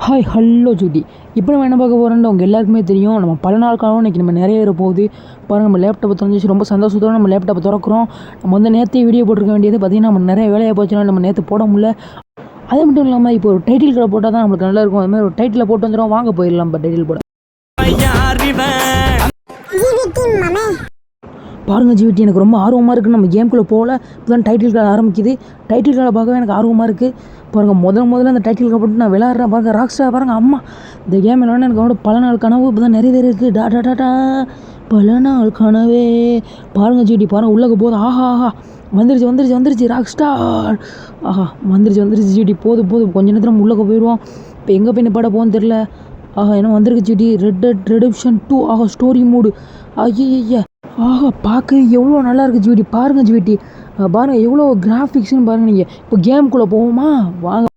Hi hello Judy. இப்போ நம்ம என்ன பார்க்க போகிறோம்னு உங்கள் எல்லாருக்குமே தெரியும். நம்ம பல நாள் காலம் இன்றைக்கி நம்ம நிறைய போகுது பாருங்கள். நம்ம லேப்டாப்பை திறந்துச்சு ரொம்ப சந்தோஷத்தோடு நம்ம லேப்டாப்பை திறக்கிறோம். நம்ம வந்து நேற்றே வீடியோ போட்டிருக்க வேண்டியது பார்த்திங்கன்னா நம்ம நிறைய வேலையாக போச்சுனால நம்ம நேற்று போட முடியல. அது மட்டும் இல்லாமல் இப்போ ஒரு டைட்டில் கூட போட்டால் தான் நம்மளுக்கு நல்லாயிருக்கும். அது மாதிரி ஒரு டைட்டில் போட்டு வந்துடும். வாங்க போயிடலாம். இப்போ டைட்டில் போட பாருங்கள் ஜிவிடி, எனக்கு ரொம்ப ஆர்வமாக இருக்குது. நம்ம கேம்குள்ளே போகல, இப்போ தான் டைட்டில் கார்டு ஆரம்பிக்குது. டைட்டில் கார்டை பார்க்கவே எனக்கு ஆர்வமாக இருக்குது. பாருங்கள், முதல்ல அந்த டைட்டில் கார்டு போட்டு நான் விளையாடுறேன். பாருங்கள், ராக்ஸ்டார் பாருங்கள். அம்மா, இந்த கேம் விளையாட எனக்கு ரொம்ப பல நாள் கனவு இப்போ தான் நிறைவேறிருக்கு. டாடா பல நாள் கனவே. பாருங்கள் ஜிவிடி, பாருங்கள் உள்ளே போகுது. ஆஹா வந்துருச்சு ராக்ஸ்டார். ஆஹா வந்துருச்சு ஜிவிடி. போதும் கொஞ்ச நேரத்தில் நம்ம உள்ளே போயிடுவோம். இப்போ எங்கே போய் நிப்பாட போகணும்னு தெரில. ஆஹா என்ன வந்திருக்கு ஜிவிடி, ரெட் டெட் ரெடெம்ப்ஷன் 2. ஆஹா ஸ்டோரி மூடு. ஐயா ஆஹா பார்க்க எவ்வளோ நல்லா இருக்குது ஜிவிடி. பாருங்கள் ஜிவிடி, பாருங்கள் எவ்வளோ கிராஃபிக்ஸ்னு பாருங்கள். நீங்கள் இப்போ கேமுக்குள்ளே போவோமா? வாங்க.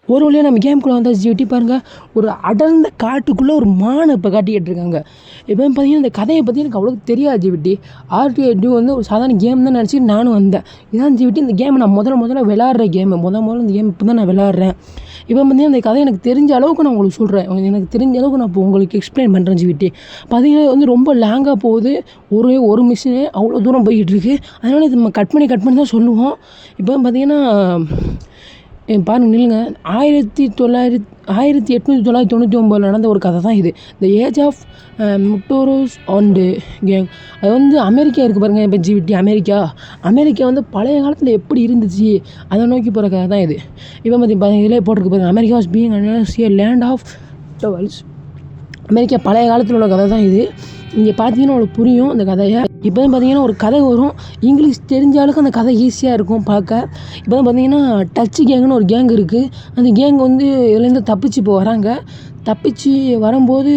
ஒரு வழியாக நம்ம கேமுக்குள்ளே வந்தால் ஜிவிடி பாருங்கள், ஒரு அடர்ந்த காட்டுக்குள்ளே ஒரு மானை இப்போ காட்டிக்கிட்டு இருக்காங்க. இப்போ பார்த்தீங்கன்னா இந்த கதையை பற்றி எனக்கு அவ்வளோ தெரியாது ஜிவிடி. RTA 2 வந்து ஒரு சாதாரண கேம் தான் நினச்சிட்டு நானும் வந்தேன். இதான் ஜிவிடி இந்த கேமை நான் முதல்ல விளையாடுற கேமு. முதல்ல இந்த கேம் இப்போ தான் நான் விளையாடுறேன். இப்போ பார்த்தீங்கன்னா இந்த கதை எனக்கு தெரிஞ்ச அளவுக்கு நான் உங்களுக்கு சொல்கிறேன். எனக்கு தெரிஞ்ச அளவுக்கு நான் இப்போ உங்களுக்கு எக்ஸ்பிளைன் பண்ணுறேன் ஜிவிடி. பார்த்தீங்கன்னா வந்து ரொம்ப லேங்காக போகுது. ஒரு மிஷினே அவ்வளோ தூரம் போய்கிட்டு இருக்குது. அதனால் இது நம்ம கட் பண்ணி தான் சொல்லுவோம். இப்போ பார்த்தீங்கன்னா பாருங்க நில்லுங்க. 1899 நடந்த ஒரு கதை தான் இது. The age of mutoros and gang. அது வந்து அமெரிக்கா இருக்குது பாருங்கள். இப்போ ஜிவிடி அமெரிக்கா வந்து பழைய காலத்தில் எப்படி இருந்துச்சு அதை நோக்கி போகிற கதை தான் இது. இப்போ பார்த்தீங்கன்னா இதிலே போட்டிருக்கு பாருங்கள், America was being a land of devils. America பழைய காலத்தில் உள்ள கதை தான் இது. நீங்கள் பார்த்தீங்கன்னா உங்களுக்கு புரியும் இந்த கதையை. இப்போ தான் பார்த்தீங்கன்னா ஒரு கதை வரும், இங்கிலீஷ் தெரிஞ்சாலுக்கு அந்த கதை ஈஸியாக இருக்கும் பார்க்க. இப்போ தான் பார்த்தீங்கன்னா டச்சு கேங்குன்னு ஒரு கேங் இருக்குது. அந்த கேங் வந்து இதுலேருந்து தப்பிச்சு இப்போ வராங்க. தப்பிச்சு வரும்போது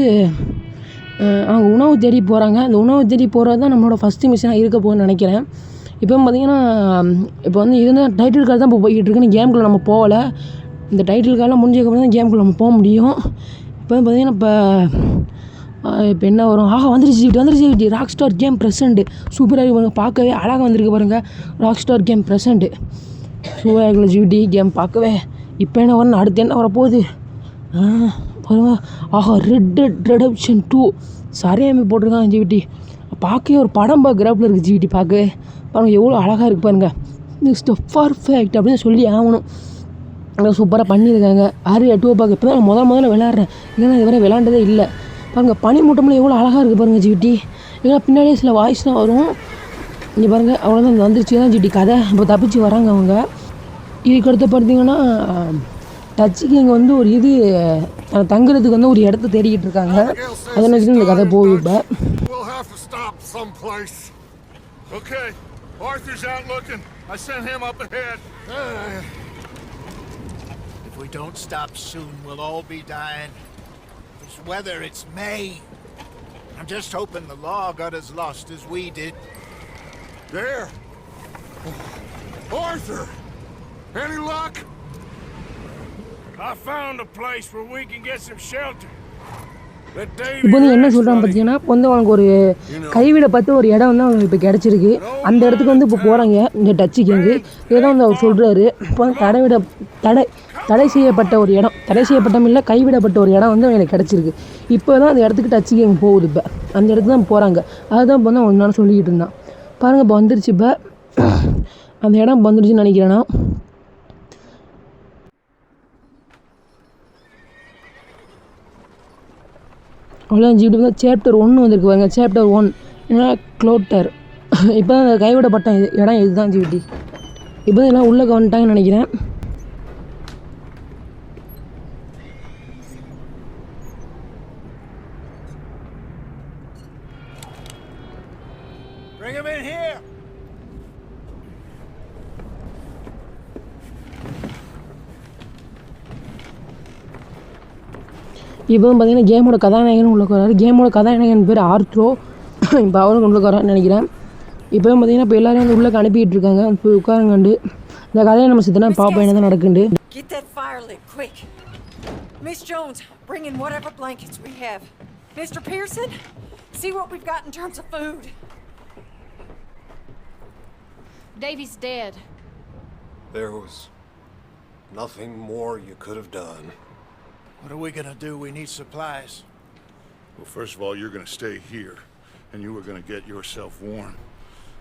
அவங்க உணவு தேடி போகிறாங்க. அந்த உணவு தேடி போகிறது தான் நம்மளோட ஃபஸ்ட்டு மிஷனாக இருக்க போகுதுன்னு நினைக்கிறேன். இப்போ பார்த்தீங்கன்னா இப்போ வந்து இதுதான் டைட்டில் கார்டு தான் இப்போ போய்கிட்டு இருக்குன்னு. கேமுக்குள்ளே நம்ம போகலை. இந்த டைட்டில் கார்டெலாம் முடிஞ்சதுக்கப்புறம் தான் கேமுக்குள்ளே நம்ம போக முடியும். இப்போ பார்த்தீங்கன்னா இப்போ என்ன வரும்? ஆஹா வந்துருச்சு ராக்ஸ்டார் கேம் ப்ரெசென்ட். சூப்பராக இருக்கு பாருங்கள், பார்க்கவே அழகாக வந்திருக்கு பாருங்கள். ராக்ஸ்டார் கேம் ப்ரெசென்ட் சூப்பராக இருக்குல்ல ஜிவிடி கேம் பார்க்கவே. இப்போ என்ன வரணும், அடுத்து என்ன வரப்போகுது பாருங்க. ஆஹா ரெட் டெட் ரெடெம்ப்ஷன் 2 சரியாமே போட்டிருக்காங்க ஜிவிடி. பார்க்கவே ஒரு படம் கிராஃபில் இருக்குது ஜிவிடி. பார்க்கவே பாருங்கள் எவ்வளோ அழகாக இருக்குது பாருங்கள். இட்ஸ் பர்ஃபெக்ட் அப்படின்னு சொல்லி ஆகணும். சூப்பராக பண்ணியிருக்காங்க. RTA 2 பார்க்க இப்போ தான் முதல்ல விளையாடுறேன். இல்லைன்னா இதுவரை விளையாண்டதே இல்லை. பாருங்கள் பனி மூட்டம்லாம் எவ்வளோ அழகாக இருக்குது பாருங்கள் ஜிவிடி. ஏன்னா பின்னாடியே சில வாய்ஸ் தான் வரும். இங்கே பாருங்கள் அவ்வளோதான் வந்துருச்சு தான் ஜிவிடி கதை. இப்போ தப்பிச்சு வராங்க அவங்க. இதுக்கடுத்து பார்த்தீங்கன்னா டச்சுக்கு இங்கே வந்து ஒரு இது தங்குறதுக்கு வந்து ஒரு இடத்த தேடிக்கிட்டு இருக்காங்க. அதை நினச்சிட்டு இந்த கதை போகுது. இப்போ Arthur's out looking. I sent him up ahead. If we don't stop soon, we'll all be dying. This weather, it's May. I'm just hoping the law got as lost as we did. There! Arthur! Any luck? I found a place where we can get some shelter. இப்போ வந்து என்ன சொல்கிறான்னு பார்த்தீங்கன்னா, இப்போ வந்து அவனுக்கு ஒரு கைவிடப்பட்ட ஒரு இடம் வந்து அவங்களுக்கு இப்போ கிடச்சிருக்கு. அந்த இடத்துக்கு வந்து இப்போ போகிறாங்க இந்த டச்சு கேங்கு. இதுதான் வந்து அவர் சொல்கிறாரு. இப்போ தடை செய்யப்பட்ட ஒரு இடம், தடை செய்யப்பட்டம் இல்லை கைவிடப்பட்ட ஒரு இடம் வந்து எனக்கு கிடச்சிருக்கு. இப்போ தான் அந்த இடத்துக்கு டச்சு கேங் போகுது. இப்போ அந்த இடத்துக்கு தான் போகிறாங்க. அதுதான் இப்போ வந்து அவன் நான் சொல்லிக்கிட்டு இருந்தான். பாருங்கள் இப்போ வந்துருச்சு. இப்போ அந்த இடம் இப்போ வந்துருச்சுன்னு நினைக்கிறேன்னா. அவ்வளோ ஜிவிடி தான் சாப்டர் 1 வந்திருக்கு பாருங்க. சாப்டர் 1 ஏன்னா க்ளோட்டர். இப்போ தான் அந்த கைவிடப்பட்ட இடம் இதுதான் ஜிவிடி. இப்போ தான் எல்லாம் உள்ளே வந்துட்டாங்கன்னு நினைக்கிறேன். இப்போ பார்த்தீங்கன்னா கேமோட கதாநாயகன் உள்ள வராரு. கேமோட கதாநாயகன் பேர் ஆர்த்ரோ. இப்போ அவனுக்கு உள்ள வரான்னு நினைக்கிறேன். இப்போ பார்த்தீங்கன்னா இப்போ எல்லாரையும் வந்து உள்ளே அனுப்பிட்டு இருக்காங்க. போய் உட்காருங்கண்டு இந்த கதையை நம்ம சித்தனா பார்ப்போம் என்ன தான் நடக்குது. Get that fire lit quick. Miss Jones, bring in whatever blankets we have. Mr. Pearson, see what we've got in terms of food. Davy's dead. There was nothing more you could have done. What are we gonna do? We need supplies. Well, first of all, you're gonna stay here, and you were gonna get yourself warm.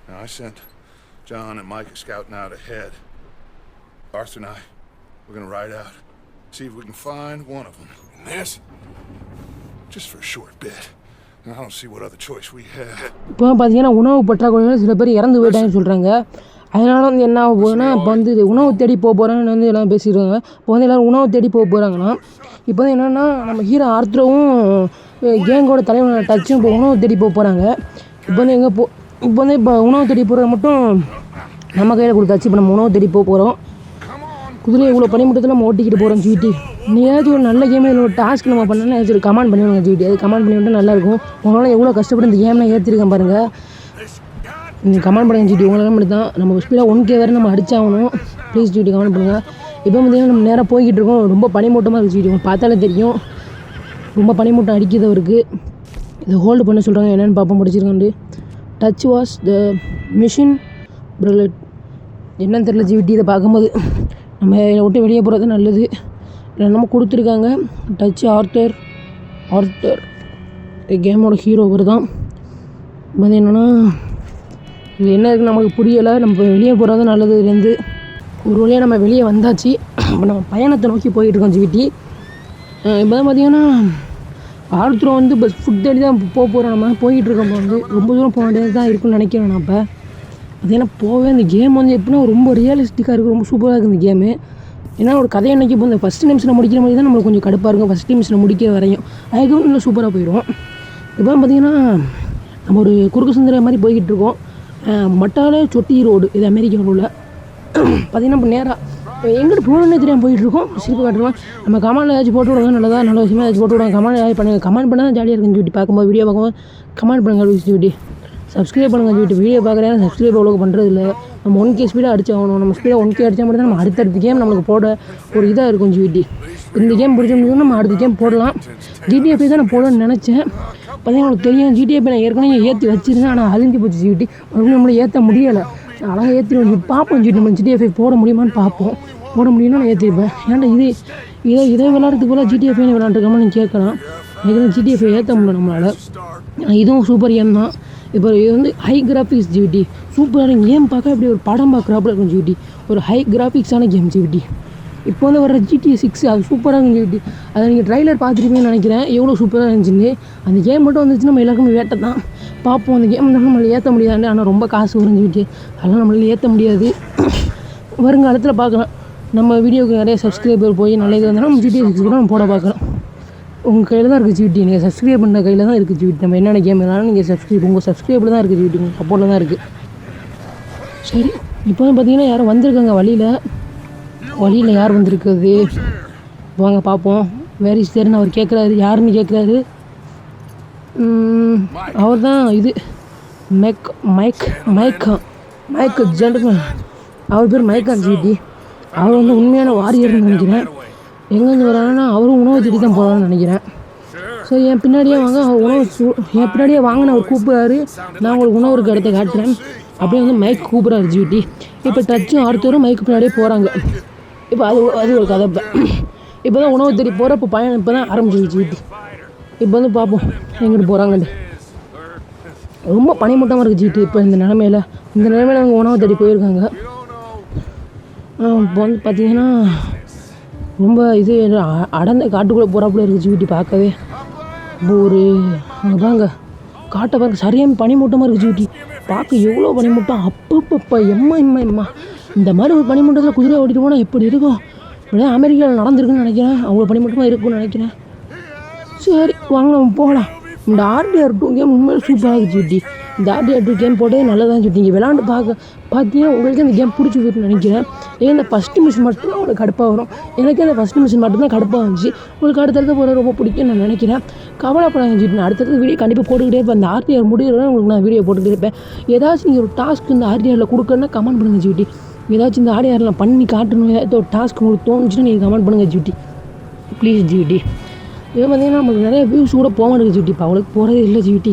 Now, I sent John and Mike scouting out ahead. Arthur and I, we're gonna ride out, see if we can find one of them. And this, just for a short bit. And I don't see what other choice we have. இப்போ பார்த்தீங்கன்னா உணவு பற்றாக்குறையில் சில பேர் இறந்து போயிட்டாங்கன்னு சொல்கிறாங்க. அதனால வந்து என்ன ஆக போகுதுன்னா இப்போ வந்து உணவு தேடி போக போகிறாங்கன்னு வந்து எல்லாம் பேசிடுவாங்க. இப்போ வந்து எல்லோரும் உணவு தேடி போக போகிறாங்கன்னா இப்போ வந்து என்னென்னா நம்ம ஹீரோ ஆர்த்ரோவும் கேங்கோட தலைவன் டச்சும் இப்போ உணவு தேடி போக போகிறாங்க. இப்போ வந்து இப்போ உணவு தேடி போகிறது மட்டும் நம்ம கையில் கொடுத்தாச்சு. இப்போ நம்ம உணவு தேடி போக போகிறோம். குதிரையை இவ்வளோ பனிமூட்டத்தில் நம்ம ஓட்டிக்கிட்டு போகிறோம் ஜிடி. நீ ஏதாச்சும் ஒரு நல்ல கேம் ஒரு டாஸ்க் நம்ம பண்ணோன்னா ஏதாச்சும் ஒரு கமெண்ட் பண்ணிவிடுங்க ஜிடி. அது கமெண்ட் பண்ணி விட்டால் நல்லாயிருக்கும். உங்களால் எவ்வளோ கஷ்டப்பட்டு இந்த கேம்லாம் ஏற்றிருக்கேன் பாருங்கள். நீங்கள் கமெண்ட் பண்ணுங்கள் ஜிடி. உங்களால் மட்டும் தான் நம்ம ஸ்பீடாக 1K வேறு நம்ம அடிச்சாகணும். ப்ளீஸ் ஜிடி கமெண்ட் பண்ணுங்கள். இப்போ பார்த்தீங்கன்னா நம்ம நேராக போய்கிட்டு இருக்கோம். ரொம்ப பனிமூட்டமாக இருக்குது ஜிடி. உங்களுக்கு பார்த்தாலே தெரியும் ரொம்ப பனிமூட்டம் அடிக்குது அவருக்கு. இதை ஹோல்டு பண்ண சொல்கிறாங்க. என்னென்னு பார்ப்போம் படிச்சிருக்காண்டு. டச் வாஸ் த மிஷின் ப்ரில்லட். என்னன்னு தெரியல ஜிடி. இதை பார்க்கும்போது நம்ம விட்டு வெளியே போகிறது நல்லது. இல்லை நம்ம கொடுத்துருக்காங்க. டச் ஆர்த்தர் கேமோட ஹீரோ அவர் தான். வந்து என்னென்னா இது என்ன இருக்குன்னு நமக்கு புரியலை. நம்ம வெளியே போகிறது நல்லது. இதுலேருந்து ஒரு வழியாக நம்ம வெளியே வந்தாச்சு. இப்போ நம்ம பயணத்தை நோக்கி போயிட்டுருக்கோம் ஜிடி. இப்போ தான் பார்த்திங்கன்னா ஆர்த்ரோ வந்து பஸ் ஃபுட் தேடி தான் போக போகிறோம். நம்ம போய்கிட்டுருக்கோம். இப்போ வந்து ரொம்ப தூரம் போக வேண்டியது தான் இருக்குன்னு நினைக்கிறேன். நான் இப்போ அது ஏன்னா போவே இந்த கேம் வந்து எப்படின்னா ரொம்ப ரியலிஸ்டிக்காக இருக்குது. ரொம்ப சூப்பராக இருக்குது இந்த கேமு. ஏன்னா ஒரு கதையை அன்றைக்கி இப்போ இந்த ஃபஸ்ட் நிமிஷம் முடிக்கிற மாதிரி தான் நம்மளுக்கு கொஞ்சம் கடுப்பாக இருக்கும். ஃபஸ்ட் நிமிஷம் முடிக்கிற வரையும் அதுக்கு இன்னும் சூப்பராக போயிடும். இப்போ பார்த்திங்கன்னா நம்ம ஒரு குறுக்கு சுந்தர மாதிரி போய்கிட்டு இருக்கோம். மட்டாலே சொட்டி ரோடு இது அமெரிக்காவில் உள்ள. பார்த்திங்கன்னா இப்போ நேராக எங்கிட்ட போகணுன்னே தெரியாமல் போயிட்டுருக்கோம். சிரிப்பு காட்டுருவோம். நம்ம கமெண்டில் ஏதாச்சும் போட்டு விடுவாங்க. நல்லதாக நல்ல விஷயமா ஏதாச்சும் போட்டு விடுவாங்க. கமெண்ட் பண்ணுங்கள். கமெண்ட் பண்ணால் தான் ஜாலியாக இருக்குன்னு சொல்லிட்டு பார்க்கும்போது வீடியோ பார்க்கும்போது கமெண்ட் பண்ணுங்கள் சொல்லிட்டு. சப்ஸ்கிரைப் பண்ணுங்கள் சொல்லிட்டு. வீடியோ பார்க்குறேன் சப்ஸ்கிரைப் அவ்வளோ பண்ணுறது இல்லை. நம்ம 1K ஸ்பீடாக அடிச்சாகணும். நம்ம ஸ்பீடாக 1K அடித்தா மட்டும் தான் நம்ம அடுத்தடுத்த கேம் நம்மளுக்கு போட ஒரு இதாக இருக்கும் ஜிடி. இந்த கேம் பிடிச்ச முடியும் நம்ம அடுத்த கேம் போடலாம். ஜிடிஎஃப் தான் நான் போடணும்னு நினச்சேன். பார்த்தீங்கன்னா உங்களுக்கு தெரியும் ஜிடிஎஃப் நான் ஏற்கனவே ஏற்றி வச்சுருந்தேன். ஆனால் அழிஞ்சு போச்சு ஜிடி. மறுபடியும் நம்மளை ஏற்ற முடியலை. அழகாக ஏற்றிடுவோம். பார்ப்போம் ஜிடி நம்ம ஜிடிஎஃப் போட முடியுமான்னு பார்ப்போம். போட முடியும்னா நான் ஏற்றிருப்பேன். ஏன்டா இதை விளாட்றதுக்கு போல ஜிடிஎஃப் விளாண்டுருக்காமல் நீங்கள் கேட்கலாம். எனக்கு ஜிடிஎஃப் ஏற்ற முடியல நம்மளால். இதுவும் சூப்பர் கேம் தான். இப்போ இது வந்து ஹை கிராஃபிக்ஸ் ஜிடி. சூப்பரான கேம் பார்க்க இப்படி ஒரு படம் பார்க்குறாப்புல இருக்கும் ஜிடி. ஒரு ஹை கிராஃபிக்ஸான கேம் ஜிடி. இப்போ வந்து வர GTA 6 அது சூப்பராக இருக்கும் ஜிடி. அதை நீங்கள் ட்ரைலர் பார்த்துருப்பீங்கன்னு நினைக்கிறேன். எவ்வளோ சூப்பராக இருந்துச்சுன்னு. அந்த கேம் மட்டும் வந்துச்சுன்னா நம்ம எல்லாருக்குமே வேட்டை தான். பார்ப்போம். அந்த கேம் தான் நம்மளால் ஏற்ற முடியாது. ஆனால் ரொம்ப காசு வரும் ஜிடி. அதெல்லாம் நம்மளால் ஏற்ற முடியாது. வருங்காலத்தில் பார்க்கலாம். நம்ம வீடியோவுக்கு நிறைய சப்ஸ்கிரைபர் போய் நல்ல இது வந்தாலும் GTA 6 கூட நம்ம போட பார்க்கலாம். உங்கள் கையில் தான் இருக்குது ஜிடி. நீங்கள் சப்ஸ்கிரைப் பண்ணுற கையில் தான் இருக்குது ஜிடி. நம்ம என்னென்ன கேம் இருந்தாலும் நீங்கள் உங்கள் சப்ஸ்கிரைபில் தான் இருக்குது ஜிடி. உங்கள் சப்போர்ட்டில் தான் இருக்குது. சரி இப்போ வந்து பார்த்தீங்கன்னா யாரும் வந்திருக்காங்க வழியில் யார் வந்திருக்குது வாங்க பார்ப்போம். வேர் இஸ் தேர்னு அவர் கேட்குறாரு. யாருன்னு கேட்குறாரு. அவர் தான் இது மைக் ஜென்டல்மேன். அவர் பேர் மைக்கான் ஜிடி. அவர் வந்து உண்மையான வாரியர்னு நினைக்கிறேன். எங்கேருந்து வராங்கன்னா அவரும் உணவு தேடி தான் போகிறான்னு நினைக்கிறேன். சரி என் பின்னாடியே வாங்க. என் பின்னாடியே வாங்க. அவர் கூப்பிட்றாரு. நான் உங்களுக்கு உணவு இருக்க இடத்த காட்டுறேன். அப்படியே வந்து மைக் கூப்பிட்றாரு ஜிடி. இப்போ டச்சும் ஆர்த்தரும் மைக்கு பின்னாடியே போகிறாங்க. இப்போ அது ஒரு கதை. இப்போ தான் உணவு தேடி போகிற இப்போ பயணம் இப்போ தான் ஆரம்பிச்சிருச்சு ஜிடி. இப்போ வந்து பார்ப்போம் எங்கிட்டு போகிறாங்கன்னு. ரொம்ப பனிமூட்டமாக இருக்குது ஜிடி. இப்போ இந்த நிலமையில் அவங்க உணவு தேடி போயிருக்காங்க. இப்போ வந்து பார்த்திங்கன்னா ரொம்ப இது அடர்ந்த காட்டுக்குள்ளே போகிறாப்புல இருக்குது ஜிடி பார்க்கவே. இப்போ ஒரு அங்கே பாருங்க காட்டை பாருங்க. சரியான பனிமூட்டமாக இருக்குது ஜிடி. பார்க்க எவ்வளோ பனிமூட்டம். அப்பப்போ எம்மா இந்த மாதிரி ஒரு பனிமூட்டத்தில் குதிரை ஓட்டிட்டு போனால் எப்படி இருக்கும். இப்படியே அமெரிக்காவில் நடந்திருக்குன்னு நினைக்கிறேன். அவ்வளோ பனிமூட்டமாக இருக்குன்னு நினைக்கிறேன். சரி வாங்க நம்ம போகலாம். இந்த RDR 2 கேம் உண்மையிலே சூப்பராக இருக்குது ஜிடி. இந்த RDR 2 கேம் போட்டே நல்லதான் ஜிடி. நீங்கள் விளாண்டு பார்த்தீங்கன்னா உங்களுக்கு அந்த கேம் பிடிச்சி போயிட்டுன்னு நினைக்கிறேன். ஏன் இந்த ஃபஸ்ட்டு மிஷின் மட்டும்தான் உங்களுக்கு கடுப்பாக வரும். எனக்கு அந்த ஃபஸ்ட்டு மிஷின் மட்டும்தான் கடுப்பாக வந்துச்சு. உங்களுக்கு அடுத்தடுத்து போகிற ரொம்ப பிடிக்கும்னு நான் நினைக்கிறேன். கவலைப்படாங்க ஜிடி. நான் அடுத்தடுத்து வீடியோ கண்டிப்பாக போட்டுக்கிட்டே இருப்பேன். அந்த RDR முடிகிறத உங்களுக்கு நான் வீடியோ போட்டுக்கிட்டே இருப்பேன். ஏதாச்சும் நீங்கள் ஒரு டாஸ்க் இந்த RDRல கொடுக்கணுன்னா கமெண்ட் பண்ணுங்கள் ஜிடி. ஏதாச்சும் இந்த RDRல பண்ணி காட்டணும். ஏதாச்சும் ஒரு டாஸ்க் உங்களுக்கு தோணுச்சுன்னா நீங்கள் கமெண்ட் பண்ணுங்கள் ஜிடி. Please GT. இப்போ பார்த்தீங்கன்னா நம்மளுக்கு நிறைய வியூஸ் கூட போக மாட்டேங்குது ஜிடி. இப்போ அவளுக்கு போகிறதே இல்லை ஜிடி.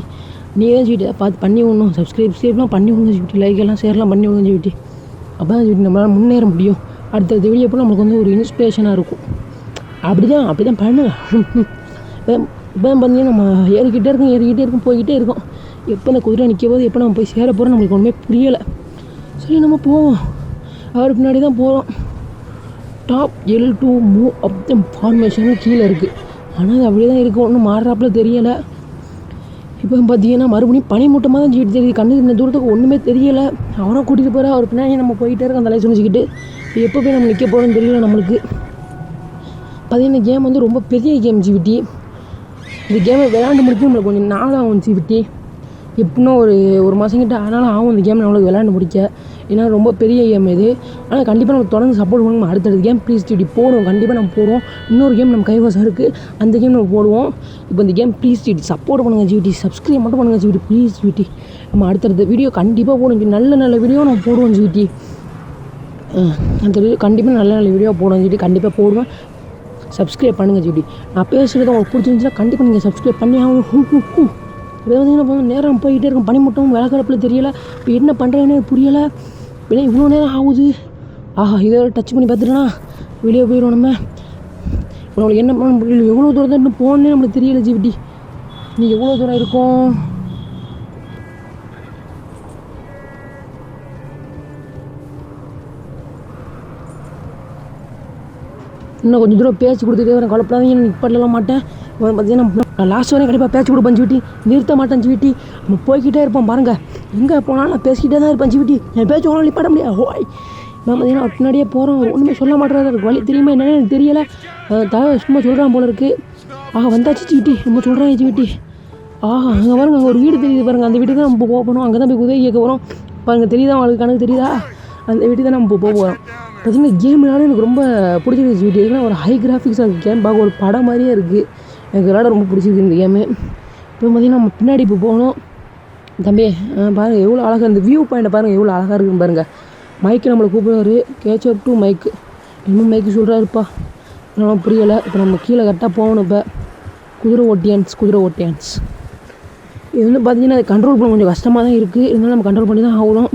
நீங்கள் தான் ஜிடி பார்த்து பண்ணி விடணும். சப்ஸ்கிரைப்லாம் பண்ணி விடுங்க ஜிடி. லைக் எல்லாம் ஷேர்லாம் பண்ணி விடுங்க ஜிடி. அப்போ தான் ஜிடி நம்மளால் முன்னேற முடியும். அடுத்தடுத்த வீடியோ போல் நம்மளுக்கு வந்து ஒரு இன்ஸ்பிரேஷனாக இருக்கும். அப்படி தான் பண்ணுங்க. இப்போ பார்த்தீங்கன்னா நம்ம ஏறிக்கிட்டே இருக்கும் போய்கிட்டே இருக்கோம். எப்போ இந்த குதிரை நிற்க போது எப்போ நம்ம போய் சேர போகிறோம் நம்மளுக்கு ஒன்றுமே புரியலை. சரி நம்ம போவோம். அவர் பின்னாடி தான் போகிறோம். Top L2 move up the formation கீழே இருக்குது. ஆனால் அது அப்படியே தான் இருக்குது, ஒன்றும் மாறுறாப்புல தெரியலை. இப்போ பார்த்தீங்கன்னா மறுபடியும் பனிமூட்டமாக தான் ஜீவிட்டு தெரியுது. கண்ணு இந்த தூரத்துக்கு ஒன்றுமே தெரியலை. அவரை கூட்டிகிட்டு போகிற அவர் பின்னாடி நம்ம போயிட்டே இருக்கோம் அந்த லைசன்ஸ் வச்சுக்கிட்டு. எப்போ போய் நம்ம நிற்க போகிறோன்னு தெரியல நம்மளுக்கு. பார்த்தீங்கன்னா இந்த கேம் வந்து ரொம்ப பெரிய கேம் ஜிவிட்டி. இந்த கேமை விளையாண்டு முடிச்சு நம்மளுக்கு கொஞ்சம் நாள் ஆகும் ஜிவிட்டி. எப்படின்னா ஒரு மாதம் கிட்ட ஆனாலும் ஆகும் இந்த கேம் நம்மளுக்கு விளையாண்டு முடிக்க. ஏன்னா ரொம்ப பெரிய கேம் இது. ஆனால் கண்டிப்பாக நம்ம தொடர்ந்து சப்போர்ட் பண்ணுவோம். அடுத்தடுத்த கேம் ப்ளீஸ் ஜிவிட்டி போடுவோம், கண்டிப்பாக நம்ம போடுவோம். இன்னொரு கேம் நம்ம கைவசம் இருக்குது, அந்த கேம் நம்ம போடுவோம். இப்போ இந்த கேம் ப்ளீஸ் ஜிவிட்டி சப்போர்ட் பண்ணுங்கள் ஜிவிட்டி, சப்ஸ்கிரைப் மட்டும் பண்ணுங்கள் ஜிவிட்டி ப்ளீஸ் ஜிவிட்டி. நம்ம அடுத்தடுத்த வீடியோ கண்டிப்பாக போடுவோம், நல்ல வீடியோ நம்ம போடுவோம் ஜிவிட்டி. அந்த வீடியோ கண்டிப்பாக நல்ல வீடியோ போடுவோம் ஜிவிட்டி, கண்டிப்பாக போடுவேன். சப்ஸ்கிரைப் பண்ணுங்கள் ஜிவிட்டி. நான் பேசுகிறது உங்களுக்கு பிடிச்சிருந்துச்சுன்னா கண்டிப்பாக நீங்கள் சப்ஸ்கிரைப் பண்ணி ஆகணும். இப்போ பார்த்தீங்கன்னா நேரம் போய்கிட்டே இருக்கும். பனிமூட்டம் விளக்கடப்பில் தெரியலை. இப்போ என்ன பண்ணுறேன்னு புரியலை. வெளியே இவ்வளோ நேரம் ஆகுது. ஆஹா, இதை டச் பண்ணி பார்த்துட்டோன்னா வெளியே போயிடுவோம் நம்ம. இப்போ நம்மளுக்கு என்ன பண்ண முடியல, எவ்வளோ தூரம் தான் இன்னும் போகணுன்னே நம்மளுக்கு தெரியலை ஜிவிட்டி. நீ எவ்வளோ தூரம் இருக்கும். இன்னும் கொஞ்சம் தூரம் பேச்சு கொடுத்துட்டே வரேன், குழப்படாதீங்க, நான் நிப்பாட்டலாம் மாட்டேன். பார்த்தீங்கன்னா நான் லாஸ்ட் வரையும் கண்டிப்பாக பேச்சு கொடுப்பேன் ஜிவிட்டி, நிறுத்த மாட்டேன் ஜிவிட்டி. நம்ம போய்கிட்டே இருப்போம் பாருங்கள். எங்கே போனாலும் நான் பேசிக்கிட்டே தான் இருப்பேன் ஜிவிட்டி. என் பேச்சு ஒன்றும் நிப்பாட்ட முடியாது. ஹோய் நான் பார்த்தீங்கன்னா பின்னாடியே போகிறோம். ஒன்றுமே சொல்ல மாட்டேறாரு, எனக்கு வழி தெரியுமா என்னென்னு எனக்கு தெரியலை. சும்மா சொல்கிறான் போல இருக்குது. வந்தாச்சு ஜிவிட்டி, நம்ம சொல்கிறேன் ஜிவிட்டி. அங்கே பாருங்க, அங்கே ஒரு வீடு தெரியுது பாருங்கள். அந்த வீட்டுக்கு தான் நம்ம போக போகிறோம். அங்கே தான் போய் உதவி கேட்க போகிறோம். பாருங்கள் தெரியுதா உங்களுக்கு, கணக்கு தெரியுதா? அந்த வீட்டுக்கு தான் நம்ம போக போகிறோம். பார்த்தீங்கன்னா கேம்னாலும் எனக்கு ரொம்ப பிடிச்சிருக்கு ஜிவிட்டி. எதுனா ஒரு ஹை கிராஃபிக்ஸாக இருக்குது கேம், பார்க்க ஒரு படம் மாதிரியே இருக்குது. எனக்கு விளையாட ரொம்ப பிடிச்சிருக்கு இந்த கேமு. இப்போ பார்த்திங்கன்னா நம்ம பின்னாடி இப்போ போகணும். தம்பி பாருங்கள் எவ்வளோ அழகாக, இந்த வியூ பாயிண்ட்டை பாருங்கள் எவ்வளோ அழகாக இருக்குன்னு பாருங்கள். மைக்கு நம்மளை கூப்பிடுவார், கேட்ச் அப் டு மைக்கு. இன்னும் மைக்கு சொல்கிறாருப்பா, அதெல்லாம் புரியலை. இப்போ நம்ம கீழே கரெக்டாக போகணும். இப்போ குதிரை ஓட்டியான்ஸ் இது வந்து பார்த்திங்கன்னா அதை கண்ட்ரோல் பண்ண கொஞ்சம் கஷ்டமாக தான் இருக்குது. இருந்தாலும் நம்ம கண்ட்ரோல் பண்ணி தான் ஆகணும்.